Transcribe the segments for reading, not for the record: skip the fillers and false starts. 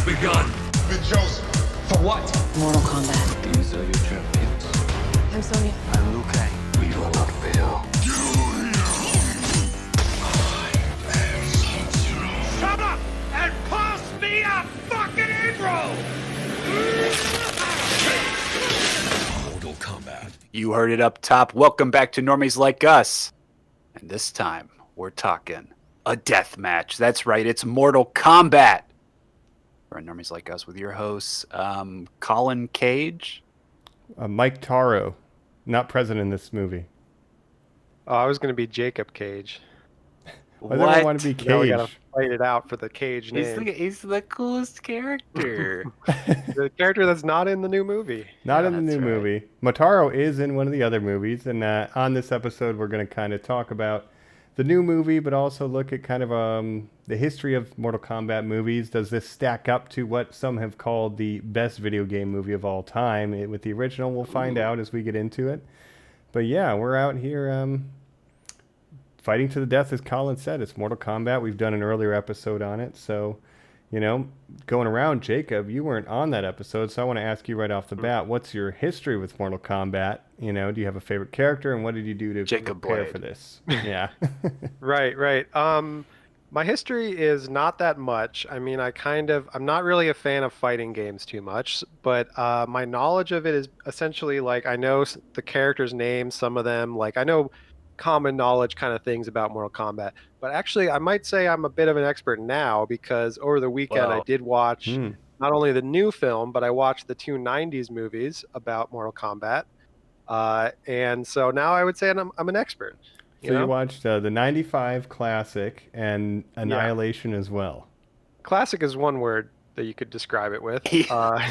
has begun. Been chosen. For what? Mortal Kombat. These are your champions. I'm Sonya. I'm Liu Kang. We will not fail. Shut up and pass me a fucking intro! Mortal Kombat. You heard it up top. Welcome back to Normies Like Us. And this time, we're talking a death match. That's right, it's Mortal Kombat. We're on Normies Like Us with your hosts, Colin Cage. Mike Taro, not present in this movie. Oh, I was going to be Jacob Cage. Why do I want to be Cage? Now we got to fight it out for the Cage name. He's the coolest character. The character that's not in the new movie. Not in the new movie. Motaro is in one of the other movies, and on this episode we're going to kind of talk about the new movie, but also look at kind of the history of Mortal Kombat movies. Does this stack up to what some have called the best video game movie of all time? With the original, we'll find out as we get into it. But yeah, we're out here fighting to the death, as Colin said. It's Mortal Kombat. We've done an earlier episode on it. So, going around, Jacob, you weren't on that episode, so I want to ask you right off the bat, what's your history with Mortal Kombat? Do you have a favorite character, and what did you do to prepare for this? Yeah. Right. My history is not that much. I mean, I'm not really a fan of fighting games too much, but my knowledge of it is essentially like I know the characters' names, some of them, like I know common knowledge kind of things about Mortal Kombat. But actually, I might say I'm a bit of an expert now because over the weekend I did watch not only the new film, but I watched the two 90s movies about Mortal Kombat. And so now I would say I'm an expert. You watched the 95 classic and Annihilation as well. Classic is one word that you could describe it with. I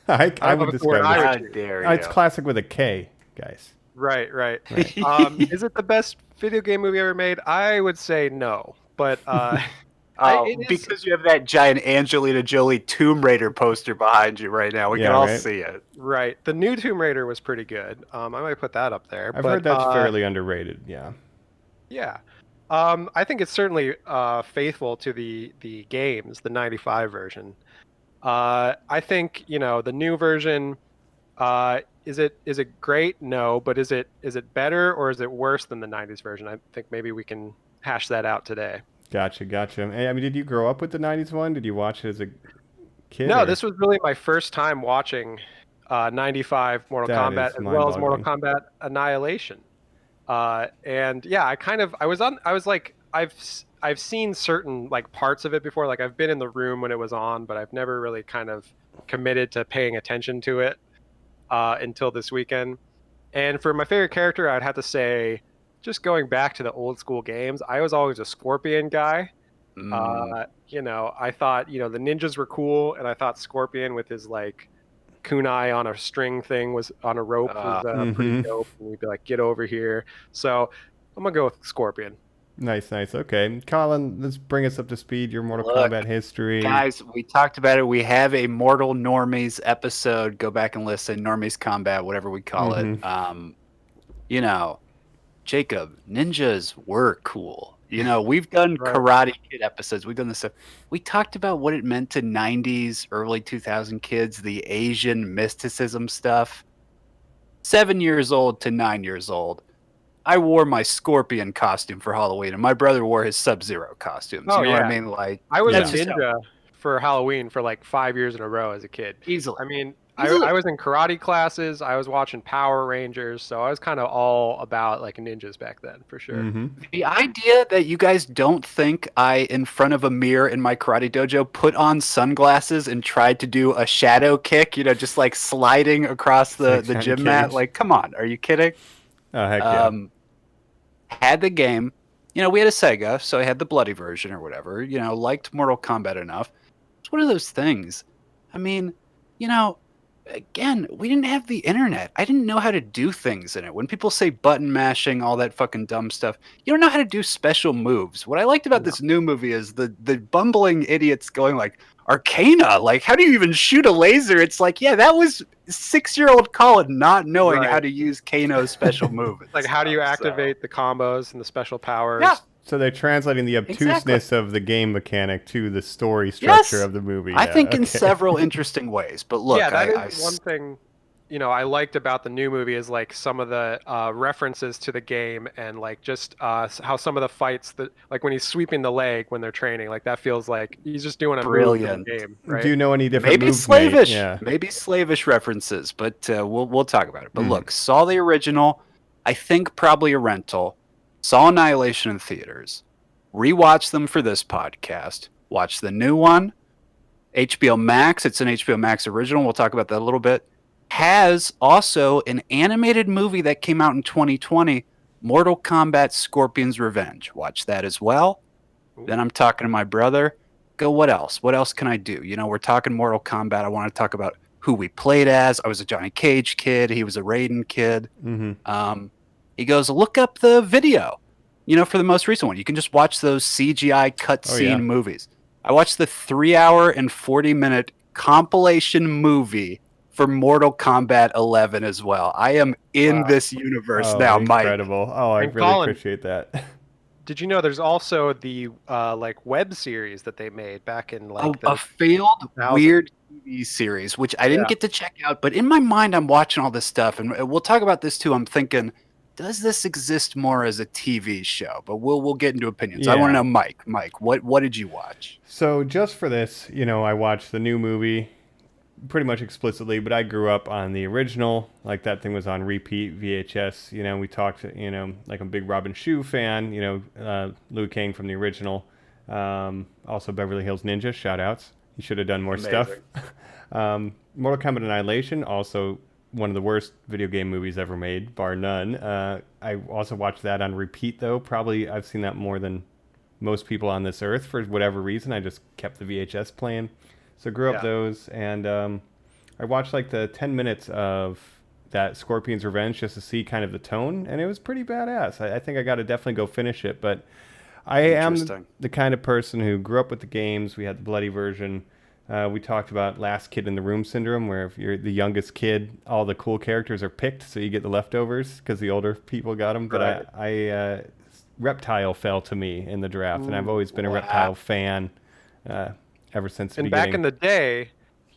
would describe it. It's classic with a K, guys. Right. Is it the best video game movie ever made? I would say no, but because you have that giant Angelina Jolie Tomb Raider poster behind you right now. We can all see it. Right. The new Tomb Raider was pretty good. I might put that up there. I've heard that's fairly underrated. Yeah. Yeah. I think it's certainly faithful to the games, the 95 version. I think, the new version, is it great? No, but is it better or is it worse than the 90s version? I think maybe we can hash that out today. Gotcha. I mean, did you grow up with the 90s one? Did you watch it as a kid? No, this was really my first time watching 95 Mortal Kombat as well as Mortal Kombat Annihilation. And yeah, I've seen certain like parts of it before. Like I've been in the room when it was on, but I've never really kind of committed to paying attention to it until this weekend. And for my favorite character, I'd have to say, just going back to the old school games, I was always a Scorpion guy. I thought, the ninjas were cool, and I thought Scorpion with his like kunai on a string thing was on a rope was pretty dope. And we'd be like, get over here. So I'm gonna go with Scorpion. Nice. Okay, Colin, let's bring us up to speed. Your Mortal Kombat history, guys. We talked about it. We have a Mortal Normies episode. Go back and listen. Normies Combat, whatever we call it. Jacob, ninjas were cool. We've done Karate Kid episodes. We've done this stuff. We talked about what it meant to 90s, early 2000 kids, the Asian mysticism stuff. 7 years old to 9 years old, I wore my Scorpion costume for Halloween, and my brother wore his Sub-Zero costumes. Oh, you know what I mean? Like, I was a ninja for Halloween for like 5 years in a row as a kid. Easily. I mean, I was in karate classes. I was watching Power Rangers, so I was kind of all about like ninjas back then, for sure. The idea that you guys don't think I, in front of a mirror in my karate dojo, put on sunglasses and tried to do a shadow kick, just like sliding across the gym mat. Like, come on, are you kidding? Oh, heck yeah. Had the game. We had a Sega, so I had the bloody version or whatever. Liked Mortal Kombat enough. It's one of those things. I mean, again, we didn't have the internet. I didn't know how to do things in it. When people say button mashing, all that fucking dumb stuff, you don't know how to do special moves. What I liked about this new movie is the bumbling idiots going like, Arcana, like, how do you even shoot a laser? It's like, yeah, that was 6-year-old Colin not knowing how to use Kano's special move. Like, how do you activate the combos and the special powers? Yeah. So they're translating the obtuseness Exactly. of the game mechanic to the story structure Yes. of the movie. I Yeah, think in okay. several interesting ways. But Yeah, look, that is one thing, I liked about the new movie is like some of the references to the game and like just how some of the fights that like when he's sweeping the leg when they're training, like that feels like he's just doing a move for the brilliant. game, Do right? you know any different Maybe moves, mate? slavish, Yeah. maybe slavish references, but we'll talk about it. But Mhm. look, saw the original. I think probably a rental. Saw Annihilation in theaters. Rewatched them for this podcast. Watched the new one. HBO Max. It's an HBO Max original. We'll talk about that a little bit. Has also an animated movie that came out in 2020, Mortal Kombat Scorpion's Revenge. Watch that as well. Then I'm talking to my brother. Go, what else? What else can I do? We're talking Mortal Kombat. I want to talk about who we played as. I was a Johnny Cage kid. He was a Raiden kid. He goes, look up the video, for the most recent one. You can just watch those CGI cutscene movies. I watched the 3-hour and 40-minute compilation movie for Mortal Kombat 11 as well. I am in this universe now, Mike. Incredible. Oh, I And really Colin, appreciate that. Did you know there's also the like web series that they made back in like A failed 2000s? weird TV series, which I didn't get to check out, but in my mind, I'm watching all this stuff, and we'll talk about this too. I'm thinking, does this exist more as a TV show? But we'll get into opinions. I want to Yeah. know, Mike, what did you watch? So just for this, I watched the new movie pretty much explicitly, but I grew up on the original. Like that thing was on repeat VHS. We talked, like I'm a big Robin Shou fan, Liu Kang from the original. Also Beverly Hills Ninja, shout outs. He should have done more stuff. Mortal Kombat Annihilation, also one of the worst video game movies ever made, bar none. I also watched that on repeat though. Probably I've seen that more than most people on this earth for whatever reason. I just kept the VHS playing. So grew up those, and I watched like the 10 minutes of that Scorpion's Revenge just to see kind of the tone, and it was pretty badass. I think I got to definitely go finish it, but I am the kind of person who grew up with the games. We had the bloody version. We talked about last kid in the room syndrome, where if you're the youngest kid, all the cool characters are picked, so you get the leftovers because the older people got them. But I Reptile fell to me in the draft, and I've always been a Reptile fan. Ever since the beginning. Back in the day,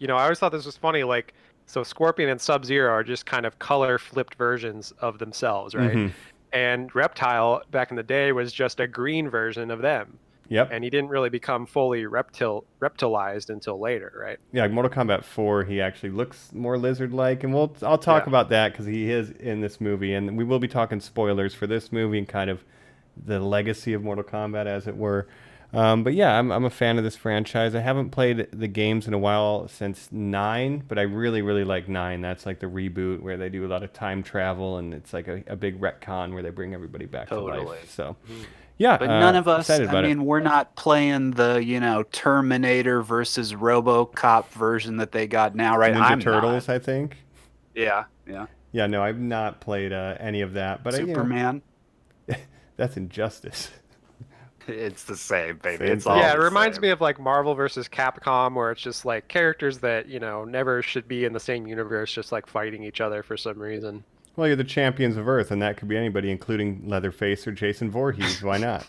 I always thought this was funny. Like, so Scorpion and Sub-Zero are just kind of color flipped versions of themselves, right? Mm-hmm. And Reptile back in the day was just a green version of them. Yep. And he didn't really become fully reptilized until later, right? Yeah, like Mortal Kombat 4, he actually looks more lizard-like, and I'll talk about that because he is in this movie, and we will be talking spoilers for this movie and kind of the legacy of Mortal Kombat, as it were. But yeah, I'm a fan of this franchise. I haven't played the games in a while since 9, but I really, really like 9. That's like the reboot where they do a lot of time travel, and it's like a big retcon where they bring everybody back to life. So, yeah. But none of us, we're not playing the, Terminator versus RoboCop version that they got now, right? Ninja Turtles, I think. Yeah. Yeah, no, I've not played any of that. But Superman? That's Injustice. It's the same, baby. It's all it reminds me of like Marvel versus Capcom, where it's just like characters that never should be in the same universe, just like fighting each other for some reason. Well, you're the champions of Earth, and that could be anybody, including Leatherface or Jason Voorhees. Why not?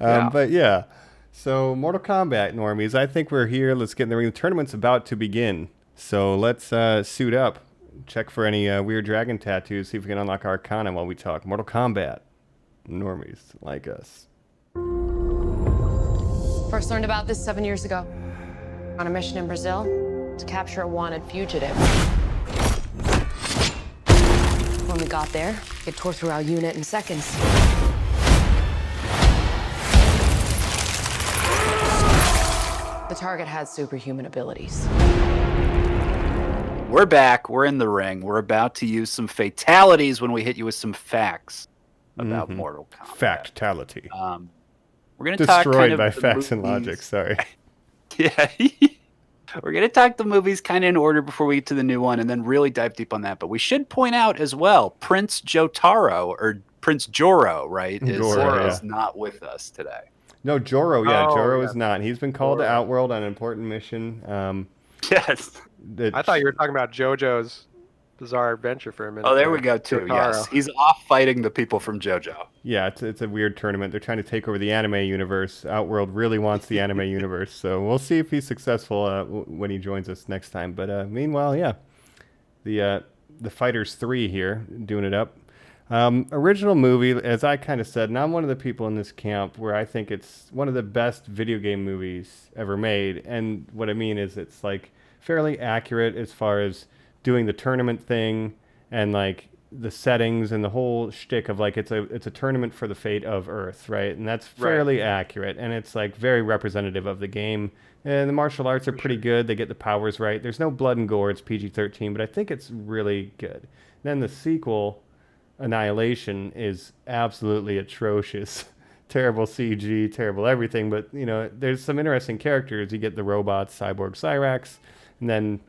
But yeah, so Mortal Kombat, normies. I think we're here. Let's get in the ring. The tournament's about to begin, so let's suit up. Check for any weird dragon tattoos. See if we can unlock Arcana while we talk Mortal Kombat. Normies like us. First learned about this 7 years ago. On a mission in Brazil to capture a wanted fugitive. When we got there, it tore through our unit in seconds. The target had superhuman abilities. We're back. We're in the ring. We're about to use some fatalities when we hit you with some facts about Mortal Kombat. Factality. We're going to talk Destroyed kind of by the facts and movies. logic, sorry. Yeah. We're going to talk the movies kind of in order before we get to the new one and then really dive deep on that. But we should point out as well, Prince Jotaro, or Prince Joro, right, is not with us today. No, Joro, Joro is not. He's been called to Outworld on an important mission. Yes. I thought you were talking about JoJo's bizarre adventure for a minute. Oh, there we go too. Yes, he's off fighting the people from JoJo. Yeah, it's a weird tournament. They're trying to take over the anime universe. Outworld really wants the anime universe, so we'll see if he's successful when he joins us next time. But meanwhile, yeah, the Fighters 3 here doing it up. Original movie, as I kind of said, and I'm one of the people in this camp where I think it's one of the best video game movies ever made. And what I mean is it's like fairly accurate as far as doing the tournament thing and like the settings and the whole shtick of like it's a tournament for the fate of Earth, right? And that's fairly accurate, and it's like very representative of the game. And the martial arts are pretty good. They get the powers right. There's no blood and gore. It's PG-13, but I think it's really good. Then the sequel, Annihilation, is absolutely atrocious. Terrible CG, terrible everything. But you know, there's some interesting characters. You get the robots, Cyborg, Cyrax, and then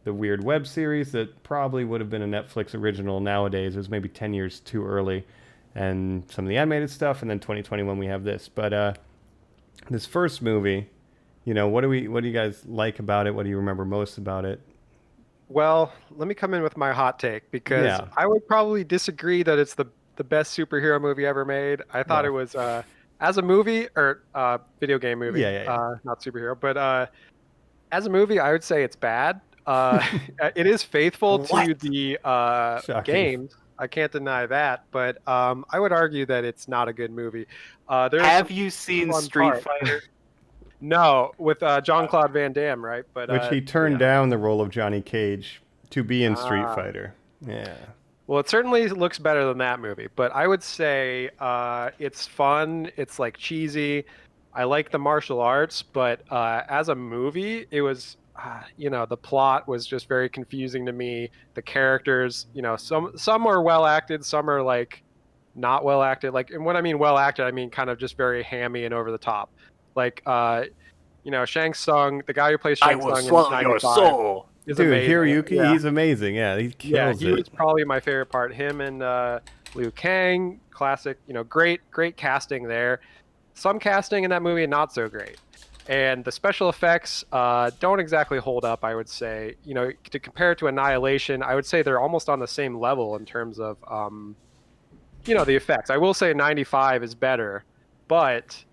the weird web series that probably would have been a Netflix original nowadays. It was maybe 10 years too early. And some of the animated stuff, and then 2021 we have this. But this first movie, you know, what do you guys like about it? What do you remember most about it? Well, let me come in with my hot take, because I would probably disagree that it's the best superhero movie ever made. I thought it was as a movie, or video game movie, not superhero, but as a movie, I would say it's bad. It is faithful to the games. I can't deny that, but I would argue that it's not a good movie. Have you seen Street Fighter? No, with Jean-Claude Van Damme, right? But which he turned down the role of Johnny Cage to be in Street Fighter. Yeah. Well, it certainly looks better than that movie, but I would say it's fun. It's like cheesy. I like the martial arts, but as a movie, it was, you know, the plot was just very confusing to me. The characters, you know, some are well acted, some are like not well acted. Like, and when I mean well acted, I mean kind of just very hammy and over the top. Like, you know, Shang Tsung, the guy who plays Shang Tsung in your soul. Dude, Hiroyuki, he's amazing. Yeah, he kills it. He was probably my favorite part. Him and Liu Kang, classic. You know, great casting there. Some casting in that movie not so great, and the special effects don't exactly hold up. I would say, you know, to compare it to Annihilation, I would say they're almost on the same level in terms of, you know, the effects. I will say 95 is better, but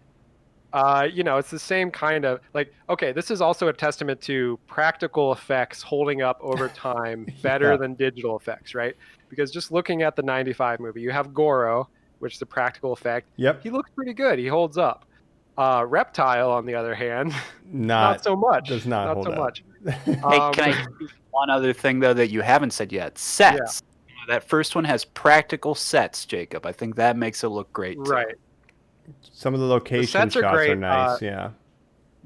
you know, it's the same kind of like, okay, this is also a testament to practical effects holding up over time better than digital effects, right? Because just looking at the 95 movie, you have Goro, which is the practical effect. Yep. He looks pretty good. He holds up. Reptile, on the other hand, not so much. Does not hold so up. Much. Hey, can I speak one other thing, though, that you haven't said yet? Sets. You know, that first one has practical sets, Jacob. I think that makes it look great, too. Right. Some of the location shots are nice,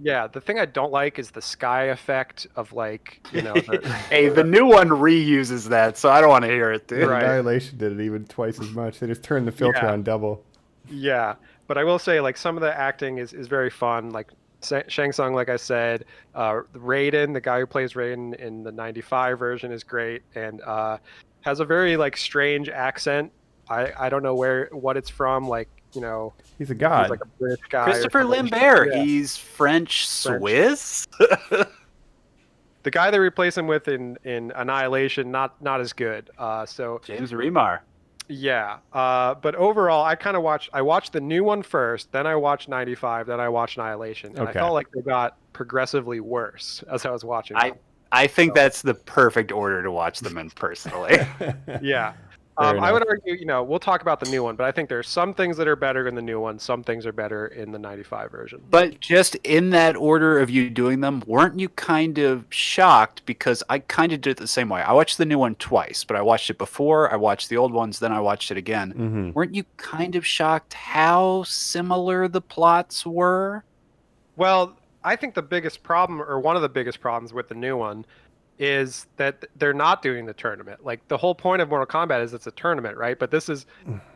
Yeah, the thing I don't like is the sky effect of, like, you know... Hey, the new one reuses that, so I don't want to hear it, dude. Right. Annihilation did it even twice as much. They just turned the filter on double. Yeah, but I will say, like, some of the acting is very fun. Like, Shang Tsung, like I said, Raiden, the guy who plays Raiden in the 95 version is great, and has a very, like, strange accent. I don't know what it's from, like, you know... He's a god. He's like a British guy. Christopher Lambert. Yeah. He's French Swiss. The guy they replace him with in Annihilation, not as good. So James Remar. Yeah, but overall, I watched the new one first, then I watched 95, then I watched Annihilation, and I felt like they got progressively worse as I was watching them. I think that's the perfect order to watch them in, personally. Yeah. I would argue, you know, we'll talk about the new one, but I think there's some things that are better in the new one, some things are better in the 95 version. But just in that order of you doing them, weren't you kind of shocked? Because I kind of did it the same way. I watched the new one twice, but I watched it before, I watched the old ones, then I watched it again. Mm-hmm. Weren't you kind of shocked how similar the plots were? Well, I think the biggest problem, or one of the biggest problems with the new one, is that they're not doing the tournament. Like, the whole point of Mortal Kombat is it's a tournament, right? But this is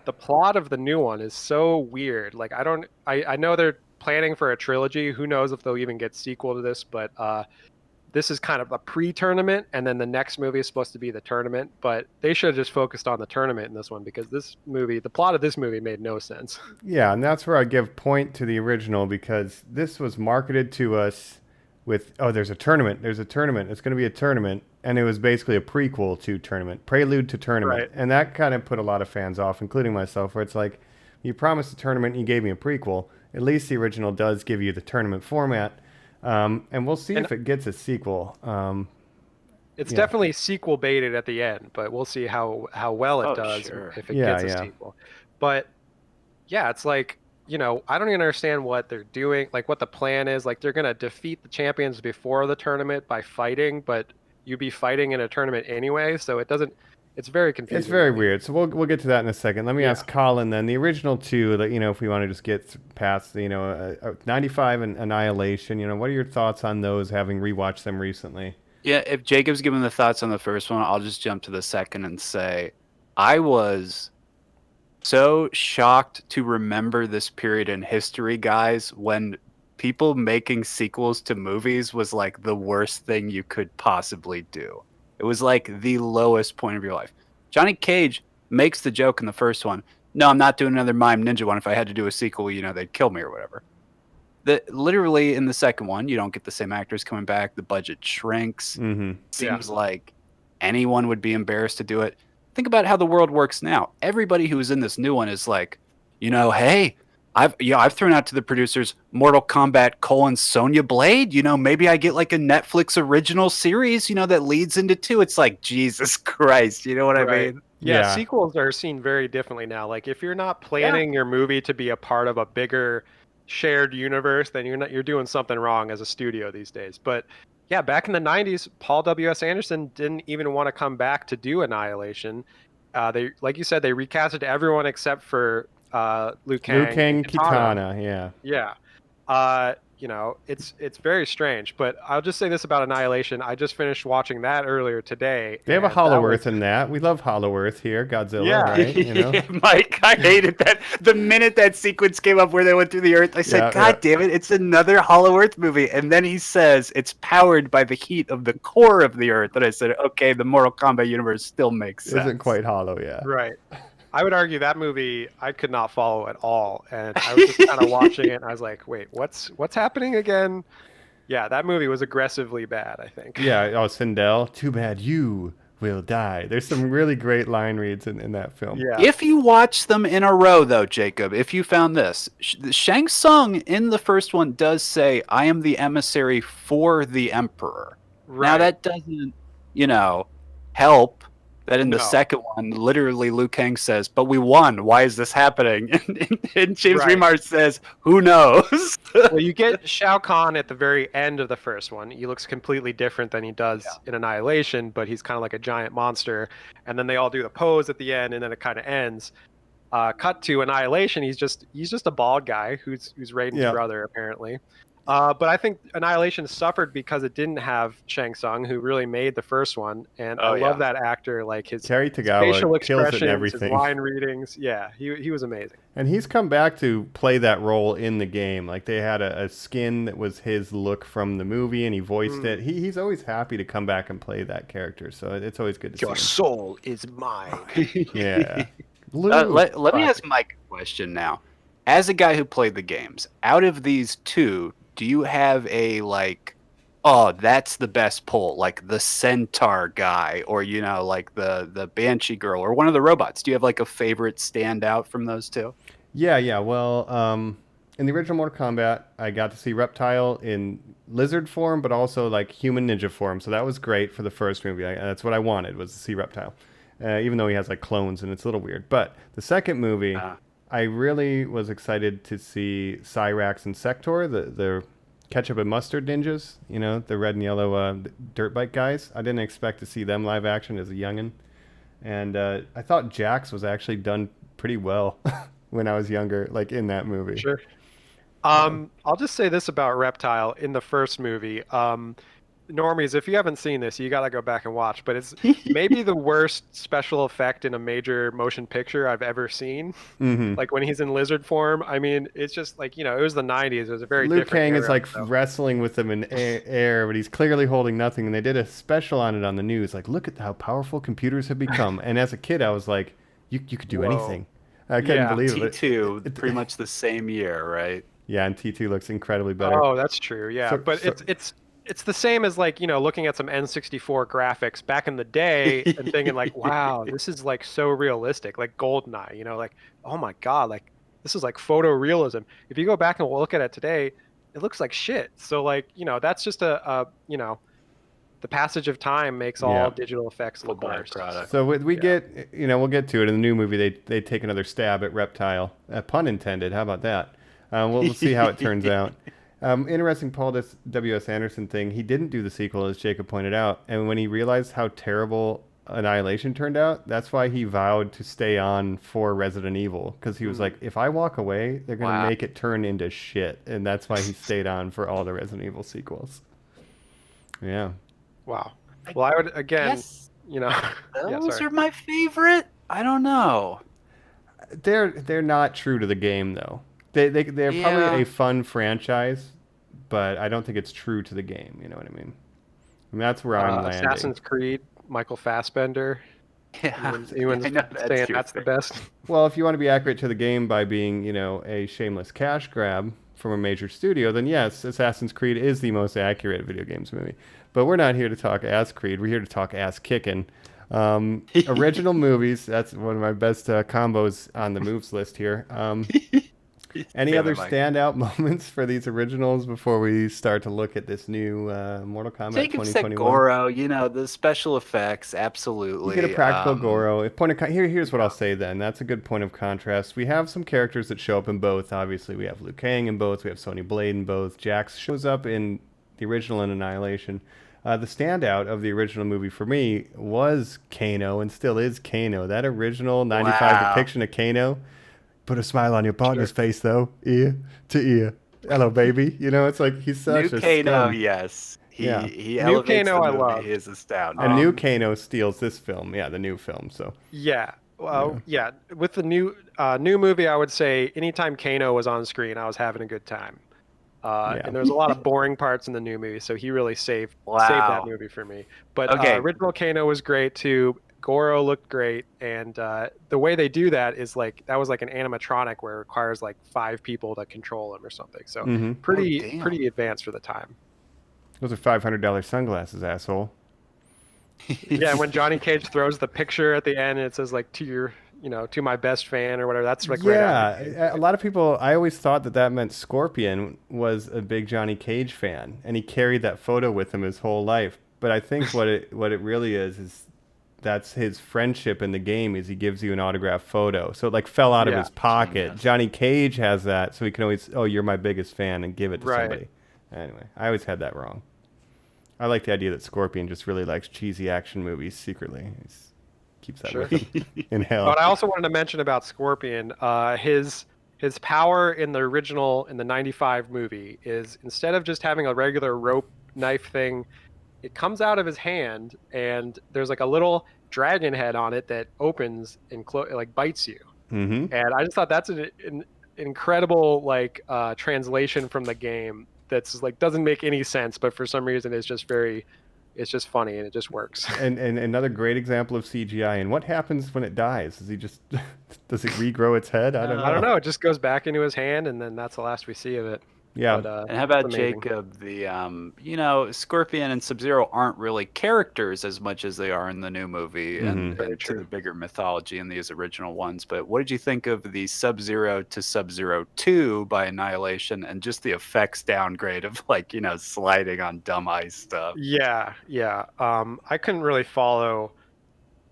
the plot of the new one is so weird. Like, I know they're planning for a trilogy. Who knows if they'll even get sequel to this, but this is kind of a pre-tournament, and then the next movie is supposed to be the tournament. But they should have just focused on the tournament in this one, because this movie, the plot of this movie made no sense. Yeah, and that's where I give point to the original, because this was marketed to us with, oh, there's a tournament, it's going to be a tournament, and it was basically a prequel to Tournament, prelude to Tournament, Right. and that kind of put a lot of fans off, including myself, where it's like, you promised a tournament and you gave me a prequel. At least the original does give you the tournament format, and we'll see if it gets a sequel. It's Yeah. definitely sequel baited at the end, but we'll see how well it Oh, does sure. if it Yeah, gets a yeah. sequel. But yeah, it's like, I don't even understand what they're doing, like what the plan is. Like they're gonna defeat the champions before the tournament by fighting, but you'd be fighting in a tournament anyway, so it doesn't. It's very confusing. It's very to me. weird. So we'll get to that in a second. Let me Yeah. ask Colin then. The original two, that if we want to just get past, 95 and Annihilation. What are your thoughts on those? Having rewatched them recently. Yeah, if Jacob's given the thoughts on the first one, I'll just jump to the second and say I was so shocked to remember this period in history, guys, when people making sequels to movies was like the worst thing you could possibly do. It was like the lowest point of your life. Johnny Cage makes the joke in the first one. No, I'm not doing another Mime Ninja one. If I had to do a sequel, they'd kill me or whatever. Literally in the second one, you don't get the same actors coming back. The budget shrinks. Mm-hmm. Seems like anyone would be embarrassed to do it. Think about how the world works now. Everybody who's in this new one is like, hey, I've thrown out to the producers Mortal Kombat: Sonya Blade. Maybe I get like a Netflix original series, that leads into 2. It's like, Jesus Christ, you know what I Right. mean? Yeah, sequels are seen very differently now. Like if you're not planning your movie to be a part of a bigger shared universe, then you're doing something wrong as a studio these days. But yeah, back in the 90s, Paul W.S. Anderson didn't even want to come back to do Annihilation. They, like you said, they recasted everyone except for Liu Kang. Liu Kang, and Kitana. Kitana, yeah. Yeah. It's very strange, but I'll just say this about Annihilation. I just finished watching that earlier today. They have a and Hollow that was- Earth in that. We love Hollow Earth here, Godzilla, Yeah. right? Mike, I hated that. The minute that sequence came up where they went through the Earth, I said, Yeah, God damn it, it's another Hollow Earth movie. And then he says it's powered by the heat of the core of the Earth. And I said, okay, the Mortal Kombat universe still makes sense. Isn't quite hollow, yeah. Right. I would argue that movie I could not follow at all, and I was just kind of watching it, and I was like, "Wait, what's happening again?" Yeah, that movie was aggressively bad, I think. Yeah, Sindel, too bad you will die. There's some really great line reads in that film. Yeah. If you watch them in a row, though, Jacob, if you found this, Shang Tsung in the first one does say, I am the emissary for the Emperor. Right. Now, that doesn't, help that in the No. second one, literally Liu Kang says, but we won. Why is this happening? And James Right. Remar says, who knows? Well, you get Shao Kahn at the very end of the first one. He looks completely different than he does in Annihilation, but he's kind of like a giant monster. And then they all do the pose at the end, and then it kind of ends. Cut to Annihilation. He's just a bald guy who's Raiden's brother apparently. But I think Annihilation suffered because it didn't have Shang Tsung, who really made the first one, and I love that actor, like his Cary facial Tagawa kills it expressions, and his everything. line readings. Yeah, he was amazing. And he's come back to play that role in the game. Like they had a skin that was his look from the movie, and he voiced it. He's always happy to come back and play that character. So it's always good to Your see soul is mine. him. Yeah. Let me ask Mike a question now. As a guy who played the games, out of these two, do you have a that's the best pull, like the centaur guy, or like the banshee girl, or one of the robots? Do you have like a favorite standout from those two? Yeah. Well, in the original Mortal Kombat, I got to see Reptile in lizard form, but also like human ninja form. So that was great for the first movie. That's what I wanted, was to see Reptile, even though he has like clones and it's a little weird. But the second movie, I really was excited to see Cyrax and Sector, the ketchup and mustard ninjas, the red and yellow dirt bike guys. I didn't expect to see them live action as a youngin'. And I thought Jax was actually done pretty well when I was younger, like in that movie. Sure. I'll just say this about Reptile in the first movie. Normies, if you haven't seen this, you got to go back and watch, but it's maybe the worst special effect in a major motion picture I've ever seen. Mm-hmm. Like when he's in lizard form, I mean, it's just like, it was the 90s. It was a very Liu different Kang is era, like so. wrestling with him in air, but he's clearly holding nothing. And they did a special on it on the news. Like, look at how powerful computers have become. And as a kid, I was like, you could do anything. I couldn't believe it. T2, pretty much the same year, right? Yeah, and T2 looks incredibly better. Oh, that's true. Yeah, So- but so- it's the same as like, looking at some N64 graphics back in the day and thinking like, wow, this is like so realistic, like GoldenEye, like, oh my God, like this is like photorealism. If you go back and look at it today, it looks like shit. So like, that's just the passage of time makes all Yeah. digital effects look worse. byproduct. So we get, we'll get to it in the new movie. They take another stab at Reptile, pun intended. How about that? We'll see how it turns out. Interesting Paul W.S. Anderson thing. He didn't do the sequel, as Jacob pointed out, and when he realized how terrible Annihilation turned out, that's why he vowed to stay on for Resident Evil, because he was like, if I walk away, they're gonna make it turn into shit, and that's why he stayed on for all the Resident Evil sequels. Yeah. Wow. Well, I would again, Yes. Those are my favorite. I don't know. They're not true to the game though. They're probably a fun franchise, but I don't think it's true to the game. You know what I mean? That's where I'm landing. Assassin's Creed, Michael Fassbender. Yeah, Anyone's I know saying your that's the favorite. best. Well, if you want to be accurate to the game by being, a shameless cash grab from a major studio, then yes, Assassin's Creed is the most accurate video games movie. But we're not here to talk ass Creed. We're here to talk ass kicking. Original movies. That's one of my best combos on the moves list here. Any other standout moments for these originals before we start to look at this new Mortal Kombat Jacob 2021? said Goro, the special effects, absolutely. You get a practical Goro. Here's what I'll say then. That's a good point of contrast. We have some characters that show up in both. Obviously, we have Liu Kang in both. We have Sonya Blade in both. Jax shows up in the original and Annihilation. The standout of the original movie for me was Kano, and still is Kano. That original 95 depiction of Kano. Put a smile on your partner's face, though, ear to ear. Hello, baby. It's like he's such New a Kano, scum. yes. He New elevates Kano the I movie. love. He is astounding. And new Kano steals this film. Yeah, the new film. So Yeah. Well, yeah. With the new movie, I would say anytime Kano was on screen, I was having a good time. And there was a lot of boring parts in the new movie, so he really saved that movie for me. But original Kano was great too. Goro looked great, and the way they do that is like that was like an animatronic where it requires like 5 people to control him or something. So pretty advanced for the time. those are $500 sunglasses, asshole. Yeah, when Johnny Cage throws the picture at the end, and it says like to my best fan or whatever. That's like right out of the gate. A lot of people. I always thought that meant Scorpion was a big Johnny Cage fan, and he carried that photo with him his whole life. But I think what it really is that's his friendship in the game. Is he gives you an autographed photo, so it like fell out of his pocket. Genius. Johnny Cage has that, so he can always, oh, you're my biggest fan, and give it to somebody. Anyway, I always had that wrong. I like the idea that Scorpion just really likes cheesy action movies secretly. Keeps that with him in hell. But I also wanted to mention about Scorpion. His power in the original, in the 95 movie, is instead of just having a regular rope knife thing, it comes out of his hand, and there's like a little dragon head on it that opens and like bites you. Mm-hmm. And I just thought that's an incredible translation from the game. That's like doesn't make any sense, but for some reason it's just funny and it just works. And another great example of CGI. And what happens when it dies? Does it regrow its head? I don't know. It just goes back into his hand, and then that's the last we see of it. Yeah. But, and how about amazing. Jacob? The Scorpion and Sub-Zero aren't really characters as much as they are in the new movie, and to the bigger mythology in these original ones. But what did you think of the Sub-Zero to Sub-Zero 2 by Annihilation, and just the effects downgrade of sliding on dumb ice stuff? Yeah. I couldn't really follow.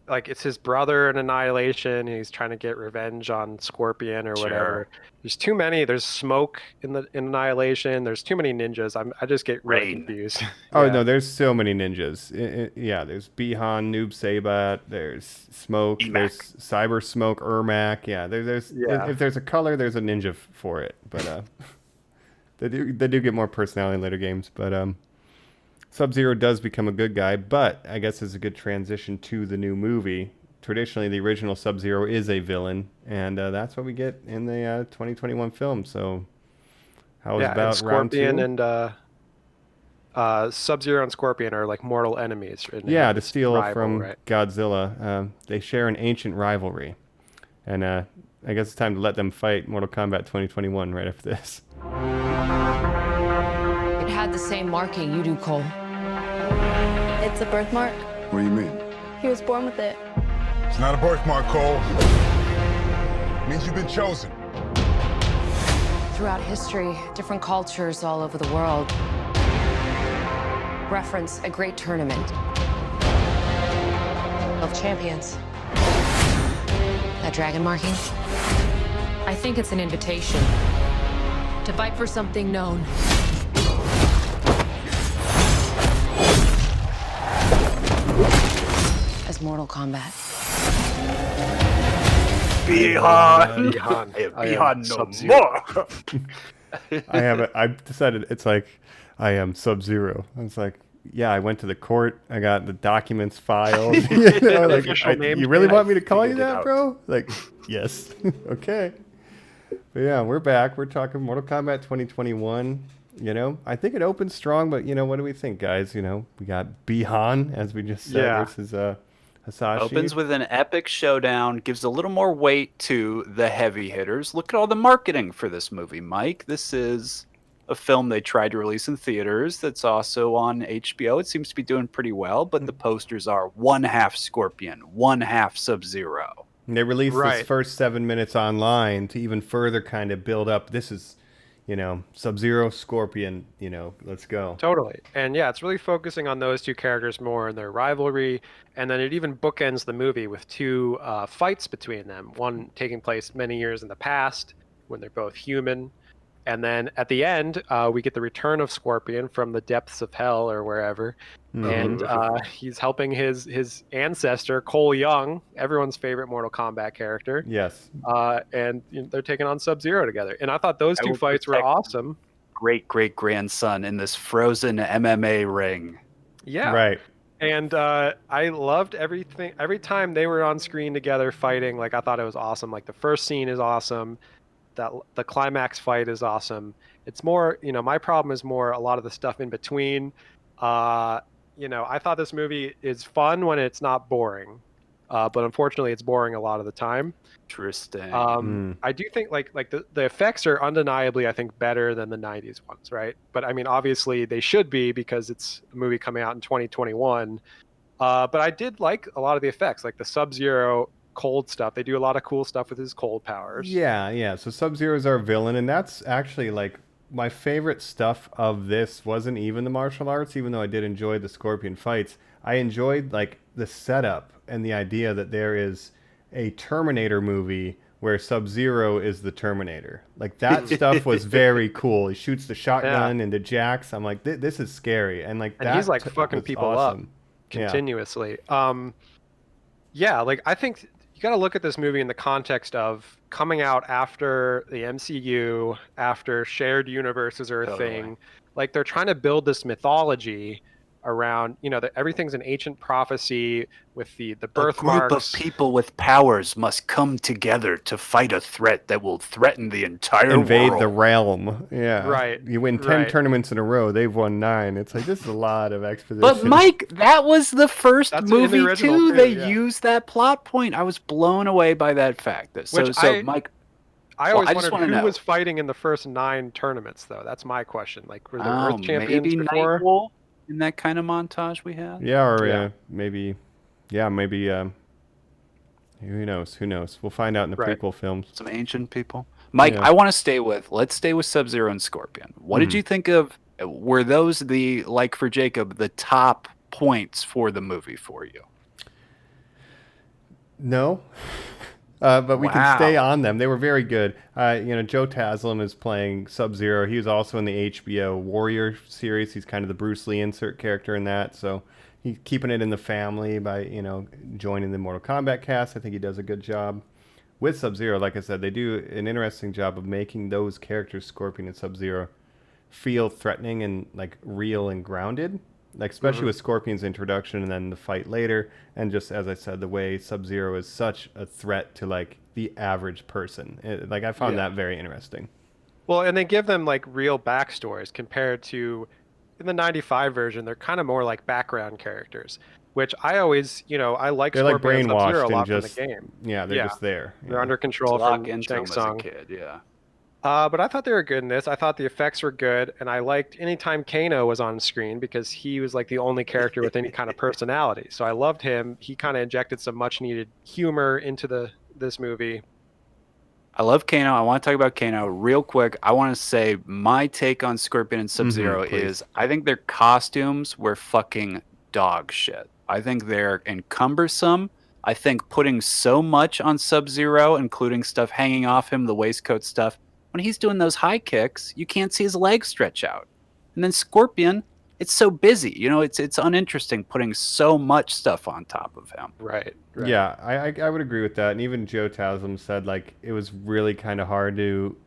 Like, it's his brother in Annihilation. He's trying to get revenge on Scorpion or whatever. There's too many. There's smoke in Annihilation. There's too many ninjas. I just get really confused. Oh, no, there's so many ninjas. There's Bihan, Noob Sabat. There's Smoke. There's Cyber Smoke, Ermac. Yeah, there's if there's a color, there's a ninja for it. But they do get more personality in later games. But Sub-Zero does become a good guy, but I guess it's a good transition to the new movie. Traditionally, the original Sub-Zero is a villain, and that's what we get in the 2021 film. So, how was about Scorpion round 2? and Sub-Zero and Scorpion are like mortal enemies. To steal from Godzilla. They share an ancient rivalry, and I guess it's time to let them fight Mortal Kombat 2021 right after this. It had the same marking you do, Cole. It's a birthmark. What do you mean? He was born with it. It's not a birthmark, Cole. It means you've been chosen. Throughout history, different cultures all over the world reference a great tournament of champions. That dragon marking? I think it's an invitation to fight for something known. As Mortal Kombat. Bihan. Bihan no more. I've decided it's like I am Sub-Zero. I was like, yeah, I went to the court. I got the documents filed. You know, like, Official name you really change. want me to call you Figured it that, out. bro? Like, yes. Okay. But yeah, we're back. We're talking Mortal Kombat 2021. You know, I think it opens strong, but you know, what do we think, guys? You know, we got Bihan, as we just said, Yeah. versus Hasashi. Opens with an epic showdown, gives a little more weight to the heavy hitters. Look at all the marketing for this movie, Mike. This is a film they tried to release in theaters that's also on HBO. It seems to be doing pretty well, but the posters are one half Scorpion, one half Sub-Zero. And they released Right. this first 7 minutes online to even further kind of build up. This is, you know, Sub-Zero, Scorpion, you know, let's go. Totally. And yeah, it's really focusing on those two characters more and their rivalry. And then it even bookends the movie with two fights between them. One taking place many years in the past when they're both human. And then at the end, we get the return of Scorpion from the depths of hell or wherever. And he's helping his ancestor, Cole Young, everyone's favorite Mortal Kombat character. Yes. And you know, they're taking on Sub-Zero together. And I thought those I two will fights were protect- awesome. Great-great-grandson in this frozen MMA ring. Yeah. Right. And I loved everything. Every time they were on screen together fighting, like I thought it was awesome. Like the first scene is awesome. The climax fight is awesome. It's more, you know, my problem is more a lot of the stuff in between. You know, I thought this movie is fun when it's not boring, but unfortunately, it's boring a lot of the time. Interesting. I do think like the effects are undeniably, I think, better than the '90s ones, right? But I mean, obviously, they should be because it's a movie coming out in 2021. But I did like a lot of the effects, like the Sub-Zero cold stuff. They do a lot of cool stuff with his cold powers. Yeah, yeah. So Sub-Zero is our villain, and that's actually like my favorite stuff of this wasn't even the martial arts, even though I did enjoy the Scorpion fights. I enjoyed like the setup and the idea that there is a Terminator movie where Sub-Zero is the Terminator. Like that stuff was very cool. He shoots the shotgun into Jax. I'm like, this is scary, and like And that he's like was fucking people awesome. up continuously. Yeah, like I think you got to look at this movie in the context of coming out after the MCU, after shared universes are a Totally. thing. Like they're trying to build this mythology around, you know, that everything's an ancient prophecy with the A group birthmarks. of people with powers must come together to fight a threat that will threaten the entire Invade world. the realm. Yeah. Right, You win 10 right. tournaments in a row. They've won 9. It's like, this is a lot of exposition. But Mike, that was the first That's in the movie original too. too, They yeah. used that plot point. I was blown away by that fact. So, Which Mike, I always I just wondered wanna who know. was fighting in the first 9 tournaments, though. That's my question. Like, were there Earth champions maybe before? Nightwolf in that kind of montage we had. Yeah, or Yeah. maybe, who knows? Who knows? We'll find out in the Right. prequel films. Some ancient people. Mike, Yeah. I want to let's stay with Sub-Zero and Scorpion. What did you think of, were those like for Jacob, the top points for the movie for you? No, but we can Wow. stay on them. They were very good. Joe Taslim is playing Sub-Zero. He was also in the HBO Warrior series. He's kind of the Bruce Lee insert character in that. So he's keeping it in the family by, joining the Mortal Kombat cast. I think he does a good job. With Sub-Zero, like I said, they do an interesting job of making those characters, Scorpion and Sub-Zero, feel threatening and like real and grounded. Like especially with Scorpion's introduction and then the fight later, and just as I said, the way Sub-Zero is such a threat to like the average person. I found that very interesting. Well, and they give them like real backstories compared to in the '95 version. They're kind of more like background characters, which I always, I like They're like Scorpion and Sub-Zero brainwashed a lot and from just the game. they're Yeah. just there. They're under control Lock from into Shang him as a Tsung. kid, yeah. But I thought they were good in this. I thought the effects were good, and I liked anytime Kano was on screen because he was like the only character with any kind of personality. So I loved him. He kind of injected some much needed humor into this movie. I love Kano. I want to talk about Kano real quick. I want to say my take on Scorpion and Sub-Zero please. is I think their costumes were fucking dog shit. I think they're encumbersome. I think putting so much on Sub-Zero, including stuff hanging off him, the waistcoat stuff, when he's doing those high kicks, you can't see his legs stretch out. And then Scorpion, it's so busy. You know, it's uninteresting putting so much stuff on top of him. Right. Yeah, I would agree with that. And even Joe Taslim said like it was really kind of hard to